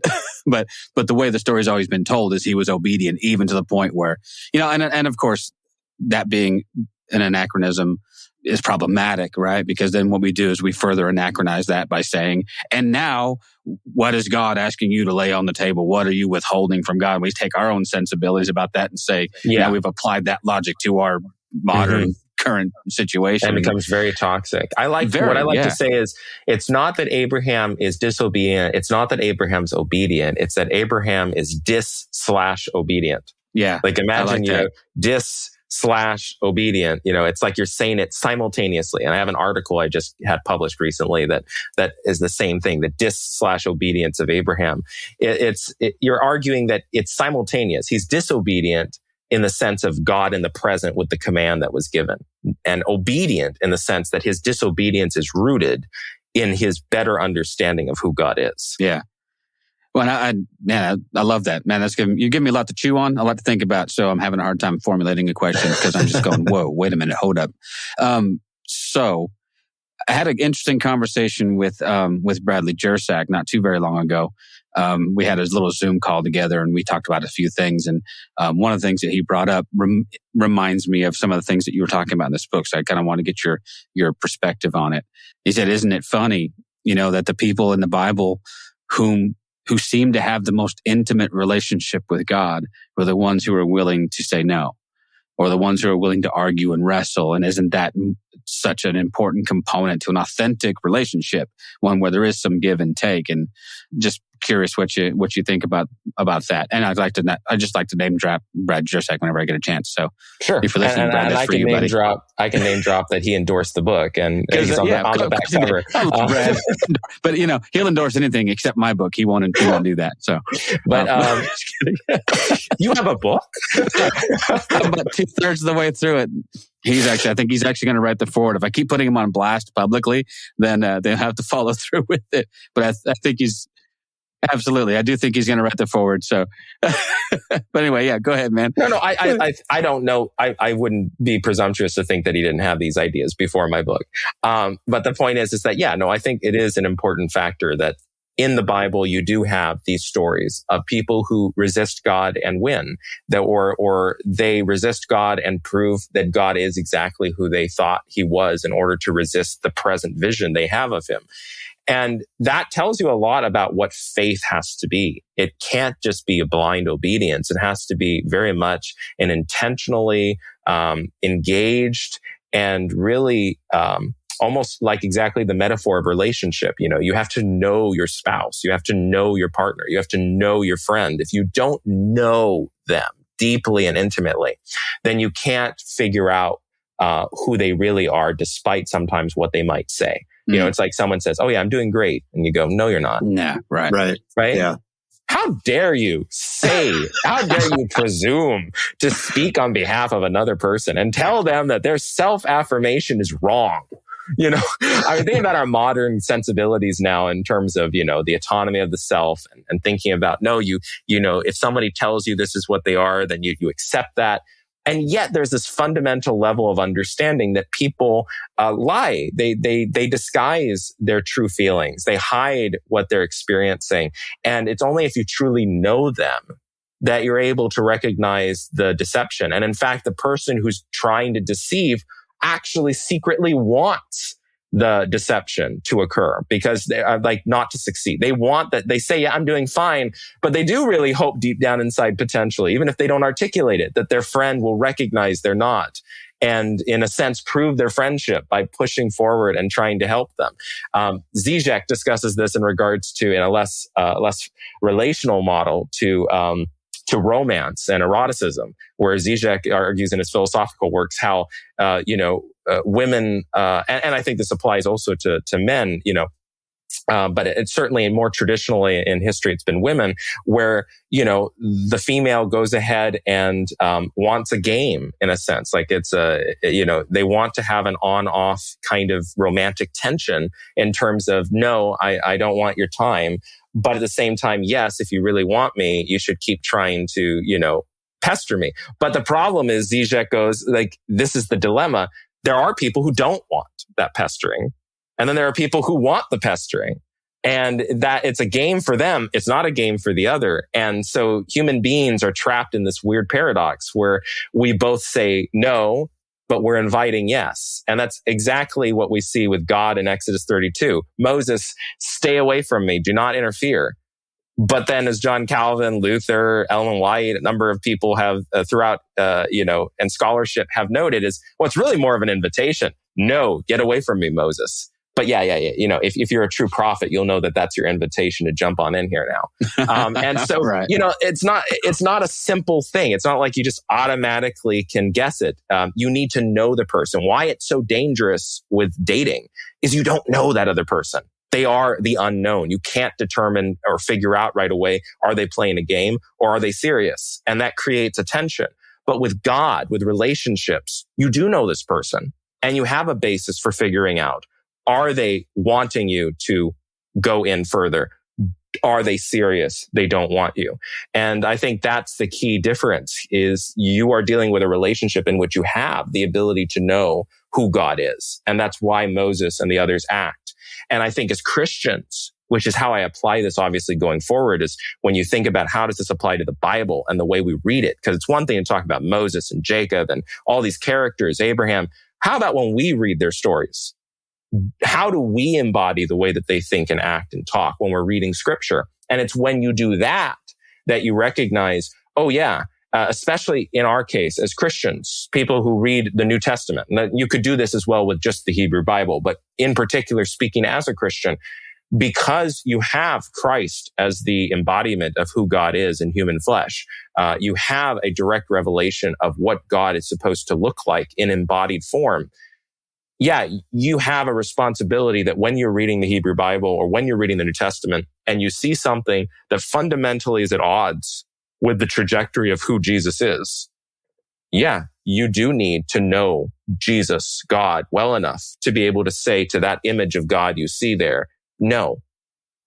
the way the story's always been told is he was obedient, even to the point where, and of course, that being an anachronism is problematic, right? Because then what we do is we further anachronize that by saying, and now what is God asking you to lay on the table? What are you withholding from God? We take our own sensibilities about that and say, now we've applied that logic to our modern current situation. And it becomes very toxic. What I like to say is, it's not that Abraham is disobedient. It's not that Abraham's obedient. It's that Abraham is dis/obedient. Yeah. Like imagine, dis/obedient, it's like you're saying it simultaneously. And I have an article I just had published recently that is the same thing, the dis/obedience of Abraham. You're arguing that it's simultaneous. He's disobedient in the sense of God in the present with the command that was given, and obedient in the sense that his disobedience is rooted in his better understanding of who God is. Yeah. Well, I love that, man. You give me a lot to chew on, a lot to think about. So I'm having a hard time formulating a question, because I'm just going, whoa, wait a minute, hold up. So I had an interesting conversation with Bradley Jersak not too very long ago. We had a little Zoom call together, and we talked about a few things. And one of the things that he brought up reminds me of some of the things that you were talking about in this book. So I kind of want to get your perspective on it. He said, "Isn't it funny, that the people in the Bible who seem to have the most intimate relationship with God were the ones who are willing to say no, or the ones who are willing to argue and wrestle? And isn't that such an important component to an authentic relationship, one where there is some give and take?" And just curious what you think about that. And I just like to name drop Brad Jersak whenever I get a chance. So sure, if you're listening, Brad, that's for you, buddy. I can name drop that he endorsed the book, and he's on the back cover. Brad. But he'll endorse anything except my book. He won't do that. So, but you have a book? I'm about 2/3 of the way through it. I think he's actually going to write the foreword. If I keep putting him on blast publicly, then they'll have to follow through with it. But I think he's absolutely. I do think he's going to write the foreword. So, but anyway, yeah, go ahead, man. No, I don't know. I wouldn't be presumptuous to think that he didn't have these ideas before my book. But the point is that, I think it is an important factor that in the Bible, you do have these stories of people who resist God and win, or they resist God and prove that God is exactly who they thought he was in order to resist the present vision they have of him. And that tells you a lot about what faith has to be. It can't just be a blind obedience. It has to be very much an intentionally engaged and really, almost like exactly the metaphor of relationship. You have to know your spouse. You have to know your partner. You have to know your friend. If you don't know them deeply and intimately, then you can't figure out who they really are, despite sometimes what they might say. It's like someone says, "Oh yeah, I'm doing great," and you go, "No, you're not." Nah, right. Yeah. How dare you presume to speak on behalf of another person and tell them that their self-affirmation is wrong? I mean, think about our modern sensibilities now in terms of, the autonomy of the self and thinking about, if somebody tells you this is what they are, then you accept that. And yet there's this fundamental level of understanding that people lie. They disguise their true feelings. They hide what they're experiencing. And it's only if you truly know them that you're able to recognize the deception. And in fact, the person who's trying to deceive actually secretly wants the deception to occur because they are not to succeed. They want that. They say, "Yeah, I'm doing fine," but they do really hope deep down inside, potentially, even if they don't articulate it, that their friend will recognize they're not. And in a sense, prove their friendship by pushing forward and trying to help them. Zizek discusses this in regards to, in a less relational model, to romance and eroticism, where Zizek argues in his philosophical works how, women, and I think this applies also to men, but it's certainly more traditionally in history, it's been women where, the female goes ahead and wants a game in a sense. Like it's they want to have an on-off kind of romantic tension in terms of, no, I don't want your time. But at the same time, yes, if you really want me, you should keep trying to, pester me. But the problem is, Zizek goes, this is the dilemma. There are people who don't want that pestering. And then there are people who want the pestering. And that it's a game for them. It's not a game for the other. And so human beings are trapped in this weird paradox where we both say no, but we're inviting yes. And that's exactly what we see with God in Exodus 32. Moses, stay away from me. Do not interfere. But then as John Calvin, Luther, Ellen White, a number of people have throughout, and scholarship have noted is, it's really more of an invitation. No, get away from me, Moses. But yeah. If you're a true prophet, you'll know that that's your invitation to jump on in here now. And so, right. It's not a simple thing. It's not like you just automatically can guess it. You need to know the person. Why it's so dangerous with dating is you don't know that other person. They are the unknown. You can't determine or figure out right away, are they playing a game or are they serious? And that creates a tension. But with God, with relationships, you do know this person and you have a basis for figuring out, are they wanting you to go in further? Are they serious? They don't want you. And I think that's the key difference is you are dealing with a relationship in which you have the ability to know who God is. And that's why Moses and the others act. And I think as Christians, which is how I apply this obviously going forward, is when you think about how does this apply to the Bible and the way we read it? Because it's one thing to talk about Moses and Jacob and all these characters, Abraham. How about when we read their stories? How do we embody the way that they think and act and talk when we're reading scripture? And it's when you do that you recognize, oh yeah, especially in our case as Christians, people who read the New Testament. And you could do this as well with just the Hebrew Bible, but in particular speaking as a Christian, because you have Christ as the embodiment of who God is in human flesh, you have a direct revelation of what God is supposed to look like in embodied form. Yeah, you have a responsibility that when you're reading the Hebrew Bible or when you're reading the New Testament and you see something that fundamentally is at odds with the trajectory of who Jesus is, yeah, you do need to know Jesus, God, well enough to be able to say to that image of God you see there, no,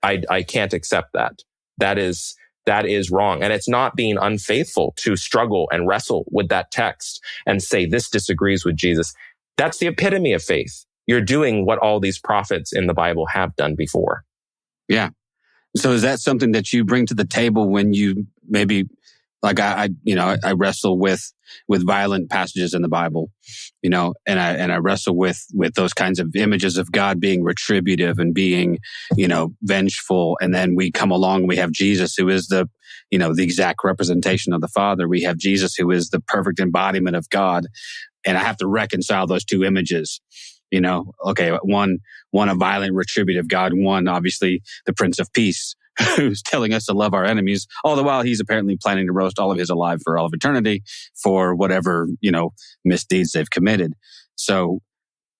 I can't accept that. That is wrong. And it's not being unfaithful to struggle and wrestle with that text and say this disagrees with Jesus. That's the epitome of faith. You're doing what all these prophets in the Bible have done before. Yeah. So is that something that you bring to the table when you maybe, like I wrestle with violent passages in the Bible, and I wrestle with those kinds of images of God being retributive and being, vengeful. And then we come along, we have Jesus, who is the exact representation of the Father. We have Jesus, who is the perfect embodiment of God. And I have to reconcile those two images. Okay, one a violent, retributive God, one obviously the Prince of Peace, who's telling us to love our enemies, all the while he's apparently planning to roast all of his alive for all of eternity for whatever, misdeeds they've committed. So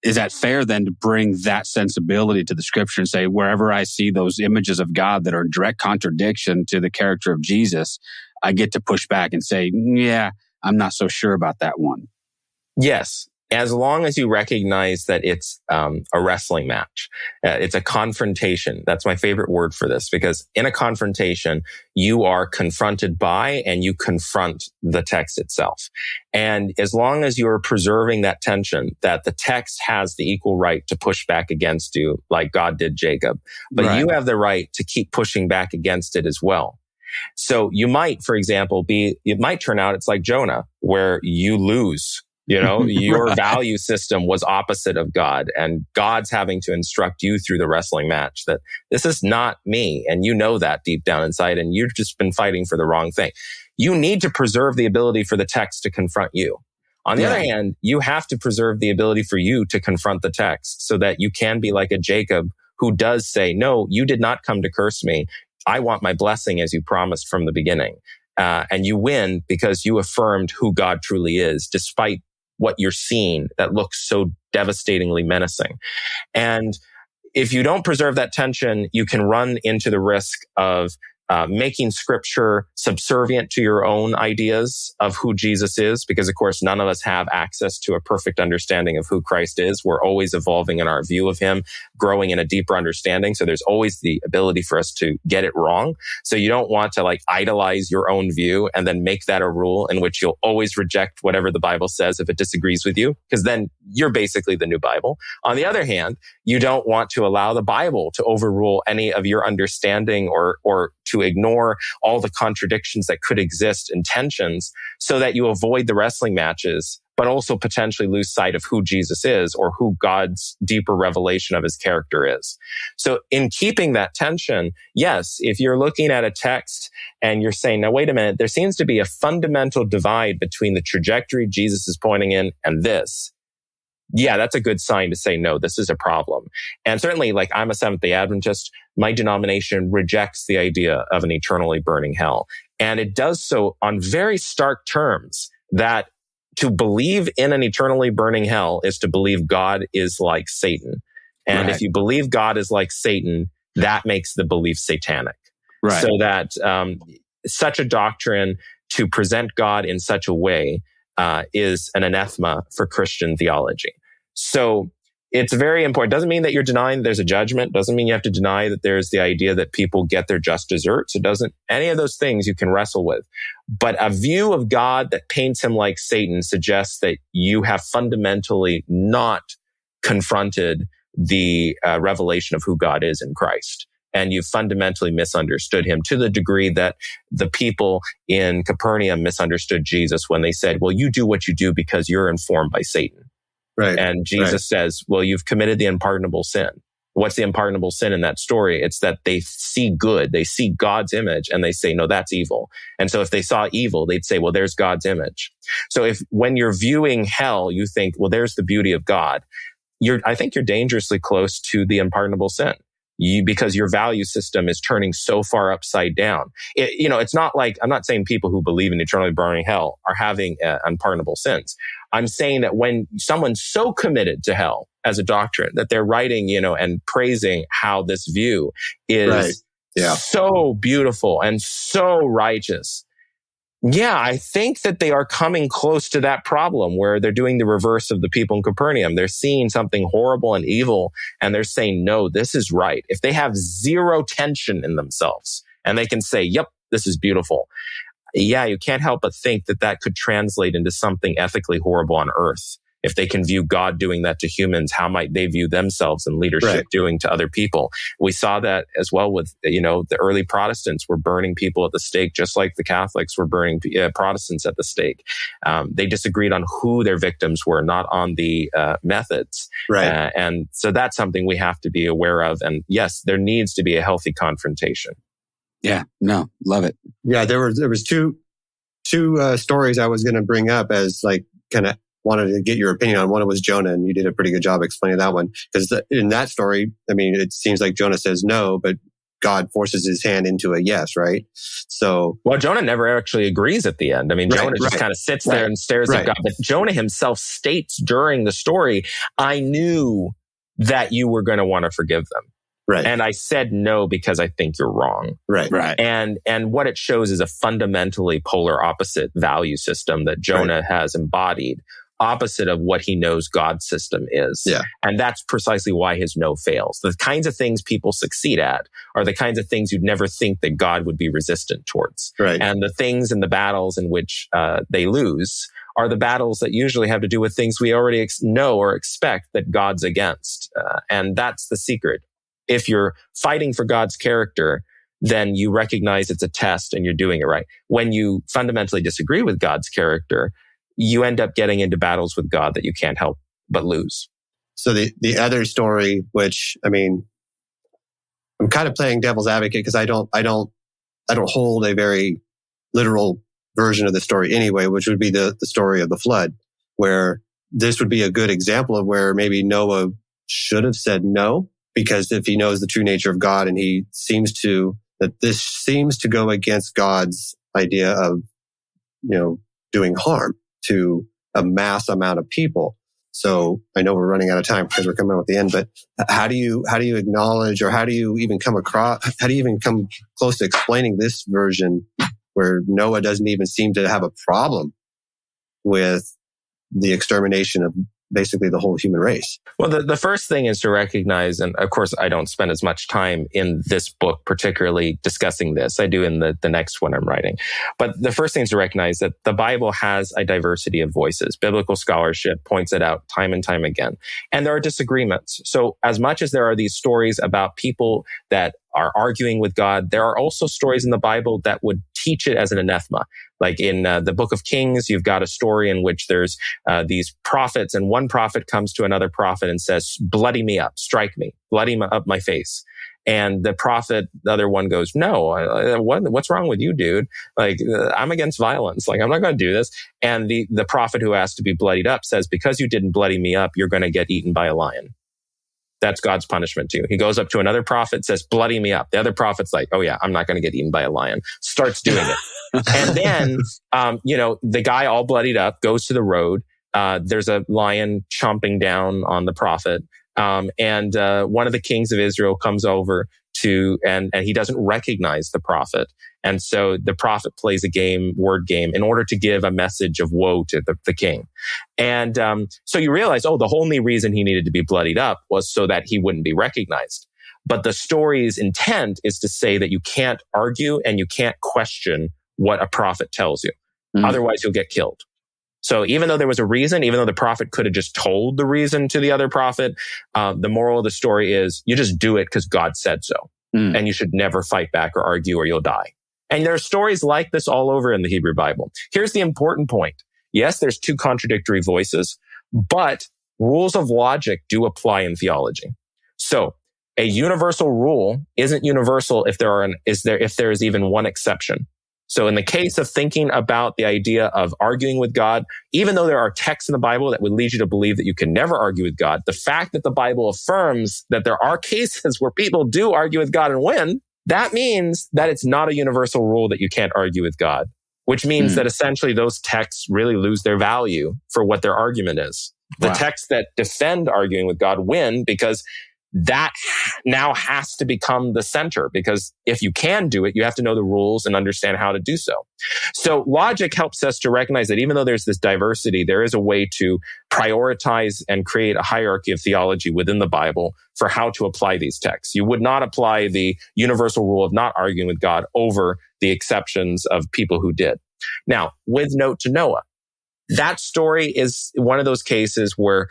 is that fair then to bring that sensibility to the scripture and say, wherever I see those images of God that are in direct contradiction to the character of Jesus, I get to push back and say, yeah, I'm not so sure about that one? Yes. As long as you recognize that it's a wrestling match, it's a confrontation. That's my favorite word for this, because in a confrontation, you are confronted by and you confront the text itself. And as long as you're preserving that tension, that the text has the equal right to push back against you, like God did Jacob, but you have the right to keep pushing back against it as well. So you might, for example, it might turn out it's like Jonah, where you lose. Your value system was opposite of God, and God's having to instruct you through the wrestling match that this is not me. And you know that deep down inside, and you've just been fighting for the wrong thing. You need to preserve the ability for the text to confront you. On the other hand, you have to preserve the ability for you to confront the text so that you can be like a Jacob who does say, no, you did not come to curse me. I want my blessing as you promised from the beginning. And you win because you affirmed who God truly is, despite what you're seeing that looks so devastatingly menacing. And if you don't preserve that tension, you can run into the risk of making scripture subservient to your own ideas of who Jesus is, because of course, none of us have access to a perfect understanding of who Christ is. We're always evolving in our view of him, growing in a deeper understanding. So there's always the ability for us to get it wrong. So you don't want to idolize your own view and then make that a rule in which you'll always reject whatever the Bible says if it disagrees with you, because then you're basically the new Bible. On the other hand, you don't want to allow the Bible to overrule any of your understanding or to ignore all the contradictions that could exist and tensions so that you avoid the wrestling matches, but also potentially lose sight of who Jesus is or who God's deeper revelation of his character is. So in keeping that tension, yes, if you're looking at a text and you're saying, now wait a minute, there seems to be a fundamental divide between the trajectory Jesus is pointing in and this. Yeah, that's a good sign to say, no, this is a problem. And certainly, I'm a Seventh-day Adventist, my denomination rejects the idea of an eternally burning hell. And it does so on very stark terms, that to believe in an eternally burning hell is to believe God is like Satan. And if you believe God is like Satan, that makes the belief satanic. Right. So that such a doctrine, to present God in such a way, is an anathema for Christian theology. So it's very important. Doesn't mean that you're denying there's a judgment. Doesn't mean you have to deny that there's the idea that people get their just desserts. It doesn't, any of those things you can wrestle with. But a view of God that paints him like Satan suggests that you have fundamentally not confronted the revelation of who God is in Christ. And you've fundamentally misunderstood him to the degree that the people in Capernaum misunderstood Jesus when they said, well, you do what you do because you're informed by Satan. Right. And Jesus says, well, you've committed the unpardonable sin. What's the unpardonable sin in that story? It's that they see good, they see God's image, and they say, no, that's evil. And so if they saw evil, they'd say, well, there's God's image. So when you're viewing hell, you think, well, there's the beauty of God. I think you're dangerously close to the unpardonable sin. Because your value system is turning so far upside down. It's not like, I'm not saying people who believe in eternally burning hell are having unpardonable sins. I'm saying that when someone's so committed to hell as a doctrine that they're writing, and praising how this view is so beautiful and so righteous. Yeah, I think that they are coming close to that problem where they're doing the reverse of the people in Capernaum. They're seeing something horrible and evil, and they're saying, no, this is right. If they have zero tension in themselves and they can say, yep, this is beautiful. Yeah, you can't help but think that that could translate into something ethically horrible on earth. If they can view God doing that to humans, how might they view themselves in leadership doing to other people? We saw that as well with, the early Protestants were burning people at the stake, just like the Catholics were burning Protestants at the stake. They disagreed on who their victims were, not on the methods. Right. And so that's something we have to be aware of. And yes, there needs to be a healthy confrontation. Yeah, no, love it. Yeah, there was two stories I was going to bring up as kind of wanted to get your opinion on. One was Jonah, and you did a pretty good job explaining that one. Because in that story, I mean, it seems like Jonah says no, but God forces his hand into a yes, right? So, well, Jonah never actually agrees at the end. I mean, Jonah just kind of sits there and stares at God. But Jonah himself states during the story, I knew that you were going to want to forgive them. Right. And I said no because I think you're wrong. Right. And what it shows is a fundamentally polar opposite value system that Jonah has embodied, opposite of what he knows God's system is. Yeah. And that's precisely why his no fails. The kinds of things people succeed at are the kinds of things you'd never think that God would be resistant towards. Right. And the things and the battles in which they lose are the battles that usually have to do with things we already know or expect that God's against. And that's the secret. If you're fighting for God's character, then you recognize it's a test and you're doing it right. When you fundamentally disagree with God's character, you end up getting into battles with God that you can't help but lose. So the other story, which, I mean, I'm kind of playing devil's advocate because I don't hold a very literal version of the story anyway, which would be the story of the flood, where this would be a good example of where maybe Noah should have said no, because if he knows the true nature of God and this seems to go against God's idea of, doing harm to a mass amount of people. So I know we're running out of time because we're coming out at the end, but how do you acknowledge, or how do you even come close to explaining this version where Noah doesn't even seem to have a problem with the extermination of basically the whole human race? Well, the first thing is to recognize, and of course, I don't spend as much time in this book particularly discussing this. I do in the next one I'm writing. But the first thing is to recognize that the Bible has a diversity of voices. Biblical scholarship points it out time and time again. And there are disagreements. So as much as there are these stories about people that are arguing with God, there are also stories in the Bible that would teach it as an anathema. Like in the book of Kings, you've got a story in which there's these prophets, and one prophet comes to another prophet and says, bloody me up, strike me, bloody up my face. And the other one goes, no, what's wrong with you, dude? Like, I'm against violence. Like, I'm not going to do this. And the prophet who asked to be bloodied up says, because you didn't bloody me up, you're going to get eaten by a lion. That's God's punishment too. He goes up to another prophet, says, bloody me up. The other prophet's like, oh yeah, I'm not going to get eaten by a lion. Starts doing it. And then, the guy all bloodied up goes to the road. There's a lion chomping down on the prophet. And one of the kings of Israel comes over and he doesn't recognize the prophet. And so the prophet plays a word game in order to give a message of woe to the king. And so you realize, the only reason he needed to be bloodied up was so that he wouldn't be recognized. But the story's intent is to say that you can't argue and you can't question what a prophet tells you. Mm-hmm. Otherwise, you'll get killed. So even though there was a reason, even though the prophet could have just told the reason to the other prophet, the moral of the story is you just do it because God said so. Mm. And you should never fight back or argue or you'll die. And there are stories like this all over in the Hebrew Bible. Here's the important point. Yes, there's two contradictory voices, but rules of logic do apply in theology. So a universal rule isn't universal if there is even one exception. So in the case of thinking about the idea of arguing with God, even though there are texts in the Bible that would lead you to believe that you can never argue with God, the fact that the Bible affirms that there are cases where people do argue with God and win, that means that it's not a universal rule that you can't argue with God, which means that essentially those texts really lose their value for what their argument is. The texts that defend arguing with God win because that now has to become the center, because if you can do it, you have to know the rules and understand how to do so. So logic helps us to recognize that even though there's this diversity, there is a way to prioritize and create a hierarchy of theology within the Bible for how to apply these texts. You would not apply the universal rule of not arguing with God over the exceptions of people who did. Now, with note to Noah, that story is one of those cases where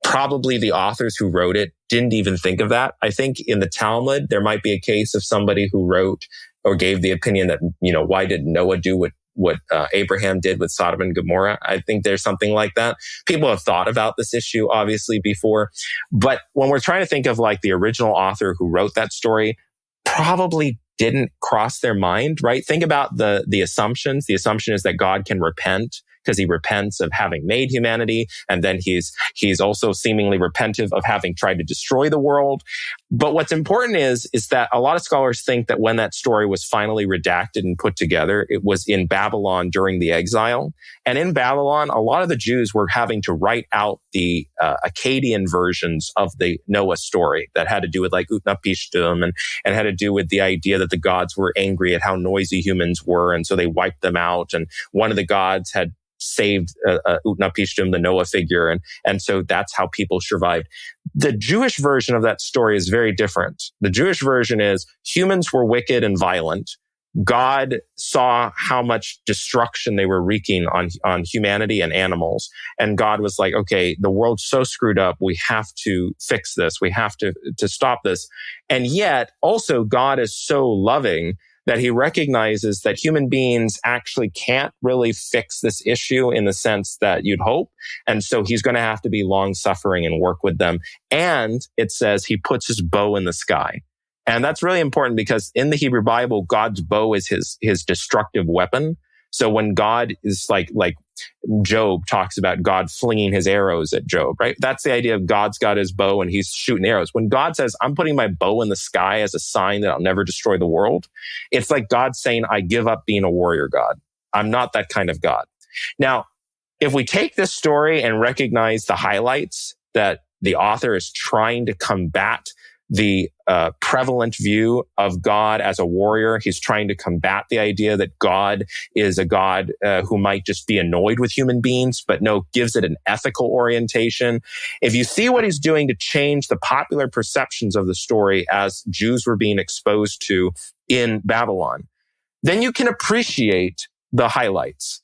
probably the authors who wrote it didn't even think of that. I think in the Talmud, there might be a case of somebody who wrote or gave the opinion that, why did Noah do what Abraham did with Sodom and Gomorrah? I think there's something like that. People have thought about this issue, obviously, before. But when we're trying to think of like the original author who wrote that story, probably didn't cross their mind, right? Think about the assumptions. The assumption is that God can repent, because he repents of having made humanity. And then he's also seemingly repentive of having tried to destroy the world. But what's important is that a lot of scholars think that when that story was finally redacted and put together, it was in Babylon during the exile. And in Babylon, a lot of the Jews were having to write out the Akkadian versions of the Noah story that had to do with like Utnapishtim and had to do with the idea that the gods were angry at how noisy humans were. And so they wiped them out. And one of the gods had saved Utnapishtim, the Noah figure. And so that's how people survived. The Jewish version of that story is very different. The Jewish version is humans were wicked and violent. God saw how much destruction they were wreaking on humanity and animals. And God was like, okay, the world's so screwed up. We have to fix this. We have to stop this. And yet also God is so loving that he recognizes that human beings actually can't really fix this issue in the sense that you'd hope. And so he's going to have to be long-suffering and work with them. And it says he puts his bow in the sky. And that's really important because in the Hebrew Bible, God's bow is his destructive weapon. So when God is like Job talks about God flinging his arrows at Job, right? That's the idea of God's got his bow and he's shooting arrows. When God says, I'm putting my bow in the sky as a sign that I'll never destroy the world, it's like God saying, I give up being a warrior God. I'm not that kind of God. Now, if we take this story and recognize the highlights that the author is trying to combat the prevalent view of God as a warrior. He's trying to combat the idea that God is a God who might just be annoyed with human beings, but no, gives it an ethical orientation. If you see what he's doing to change the popular perceptions of the story as Jews were being exposed to in Babylon, then you can appreciate the highlights.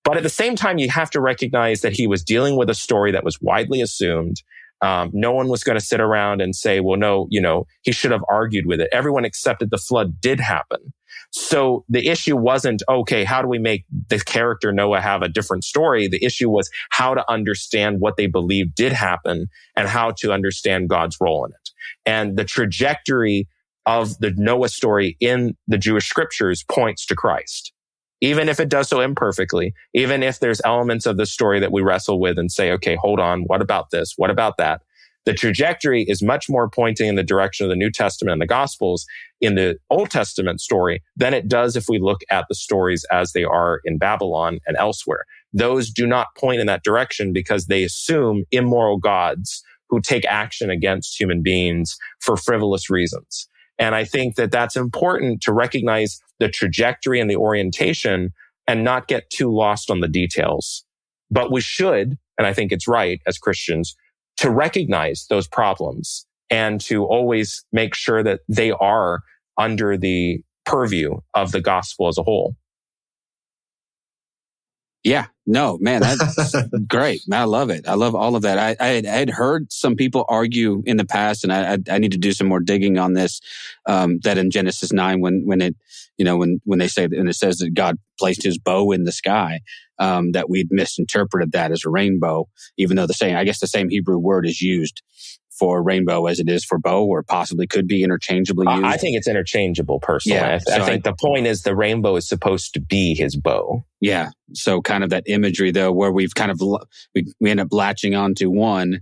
But at the same time, you have to recognize that he was dealing with a story that was widely assumed. No one was going to sit around and say, well, no, he should have argued with it. Everyone accepted the flood did happen. So the issue wasn't, okay, how do we make the character Noah have a different story? The issue was how to understand what they believed did happen and how to understand God's role in it. And the trajectory of the Noah story in the Jewish scriptures points to Christ. Even if it does so imperfectly, even if there's elements of the story that we wrestle with and say, okay, hold on, what about this? What about that? The trajectory is much more pointing in the direction of the New Testament and the Gospels in the Old Testament story than it does if we look at the stories as they are in Babylon and elsewhere. Those do not point in that direction because they assume immoral gods who take action against human beings for frivolous reasons. And I think that that's important to recognize the trajectory and the orientation and not get too lost on the details. But we should, and I think it's right as Christians, to recognize those problems and to always make sure that they are under the purview of the gospel as a whole. Yeah, no, man, that's great. Man, I love it. I love all of that. I had heard some people argue in the past, and I need to do some more digging on this. That in Genesis 9, when they say, and it says that God placed his bow in the sky, that we'd misinterpreted that as a rainbow, even though the same Hebrew word is used for rainbow as it is for bow, or possibly could be interchangeably used. I think it's interchangeable personally. Yeah, I think the point is the rainbow is supposed to be his bow. Yeah. So kind of that imagery though, where we've kind of, we end up latching onto one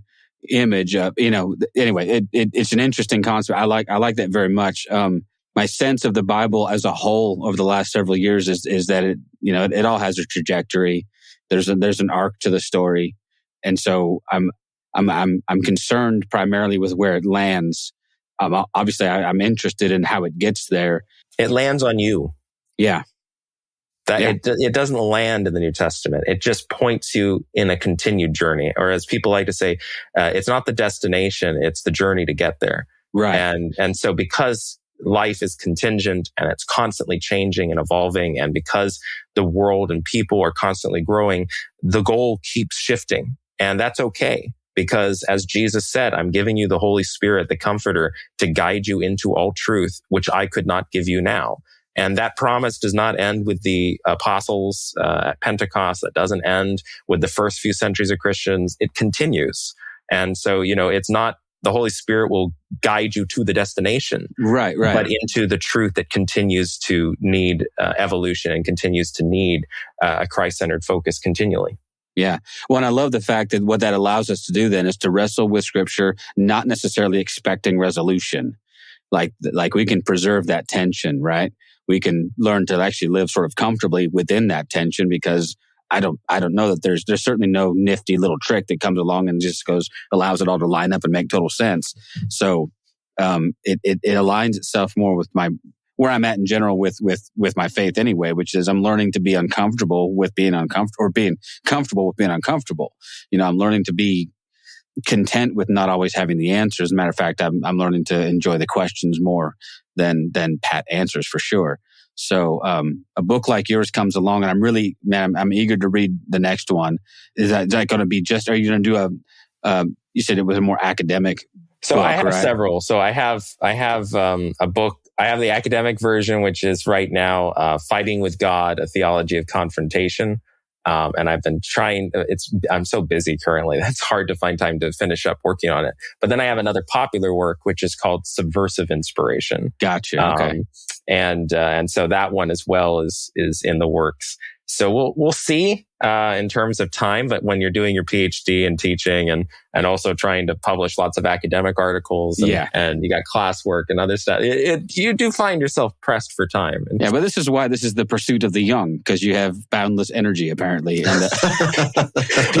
image of, anyway, it's an interesting concept. I like that very much. My sense of the Bible as a whole over the last several years is that it all has a trajectory. There's an arc to the story. And so I'm concerned primarily with where it lands. Obviously, I'm interested in how it gets there. It lands on you. Yeah. It doesn't land in the New Testament. It just points you in a continued journey. Or as people like to say, it's not the destination, it's the journey to get there. Right. And so because life is contingent and it's constantly changing and evolving, and because the world and people are constantly growing, the goal keeps shifting. And that's okay. Because as Jesus said, I'm giving you the Holy Spirit, the Comforter, to guide you into all truth, which I could not give you now. And that promise does not end with the apostles at Pentecost. That doesn't end with the first few centuries of Christians. It continues. And so, it's not the Holy Spirit will guide you to the destination. Right. But into the truth that continues to need evolution and continues to need a Christ-centered focus continually. Yeah. Well, and I love the fact that what that allows us to do then is to wrestle with Scripture, not necessarily expecting resolution. Like we can preserve that tension, right? We can learn to actually live sort of comfortably within that tension, because I don't know that there's certainly no nifty little trick that comes along and just allows it all to line up and make total sense. So, it aligns itself more with where I'm at in general with my faith anyway, which is I'm learning to be uncomfortable with being uncomfortable, or being comfortable with being uncomfortable. I'm learning to be content with not always having the answers. As a matter of fact, I'm learning to enjoy the questions more than pat answers, for sure. So, a book like yours comes along, and I'm eager to read the next one. Is that going to be are you going to do you said it was a more academic So book, I have right? several. So I have a book. I have the academic version, which is right now, Fighting with God, A Theology of Confrontation. And I've been trying, I'm so busy currently. That's hard to find time to finish up working on it. But then I have another popular work, which is called Subversive Inspiration. Gotcha. Okay. And so that one as well is in the works. So we'll see, in terms of time, but when you're doing your PhD and teaching and also trying to publish lots of academic articles and you got classwork and other stuff, you do find yourself pressed for time. Yeah, but this is why this is the pursuit of the young, because you have boundless energy, apparently. And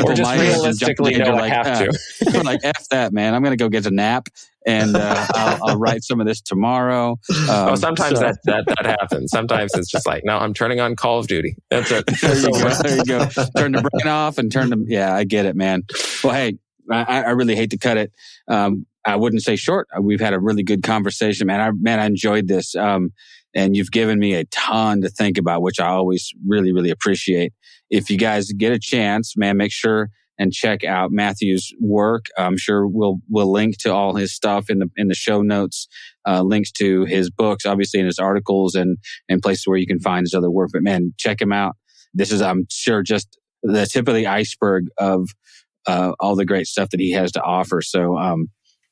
or just realistically know I have to. We're like, F that, man. I'm going to go get a nap, and I'll write some of this tomorrow. Sometimes that happens. Sometimes it's just like, no, I'm turning on Call of Duty. That's it. There you go. Turn the brain off and I get it, man. Well, hey, I really hate to cut it. I wouldn't say short. We've had a really good conversation, man. I enjoyed this. And you've given me a ton to think about, which I always really, really appreciate. If you guys get a chance, man, make sure and check out Matthew's work. I'm sure we'll link to all his stuff in the show notes, links to his books, obviously, in his articles and places where you can find his other work. But man, check him out. This is, I'm sure, just the tip of the iceberg of all the great stuff that he has to offer. So,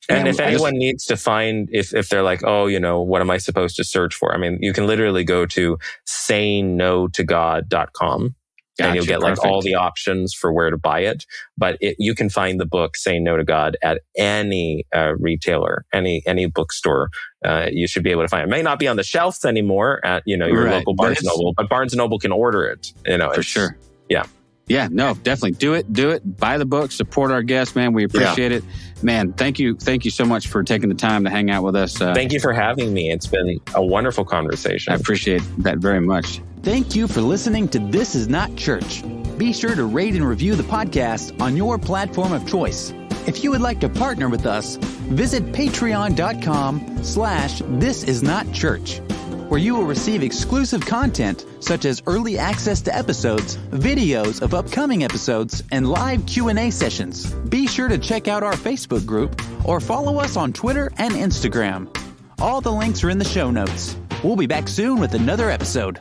and if anyone needs to find, if they're like, oh, what am I supposed to search for? I mean, you can literally go to sayngnotogod.com. Gotcha, and you'll get like all the options for where to buy it. But you can find the book Saying No to God at any retailer, any bookstore. You should be able to find it. It may not be on the shelves anymore at your local Barnes & Noble, but Barnes & Noble can order it. For sure. Yeah. Yeah, no, definitely do it. Buy the book, support our guests, man. We appreciate it. Man, thank you so much for taking the time to hang out with us. Thank you for having me. It's been a wonderful conversation. I appreciate that very much. Thank you for listening to This Is Not Church. Be sure to rate and review the podcast on your platform of choice. If you would like to partner with us, visit patreon.com/thisisnotchurch, where you will receive exclusive content such as early access to episodes, videos of upcoming episodes, and live Q&A sessions. Be sure to check out our Facebook group or follow us on Twitter and Instagram. All the links are in the show notes. We'll be back soon with another episode.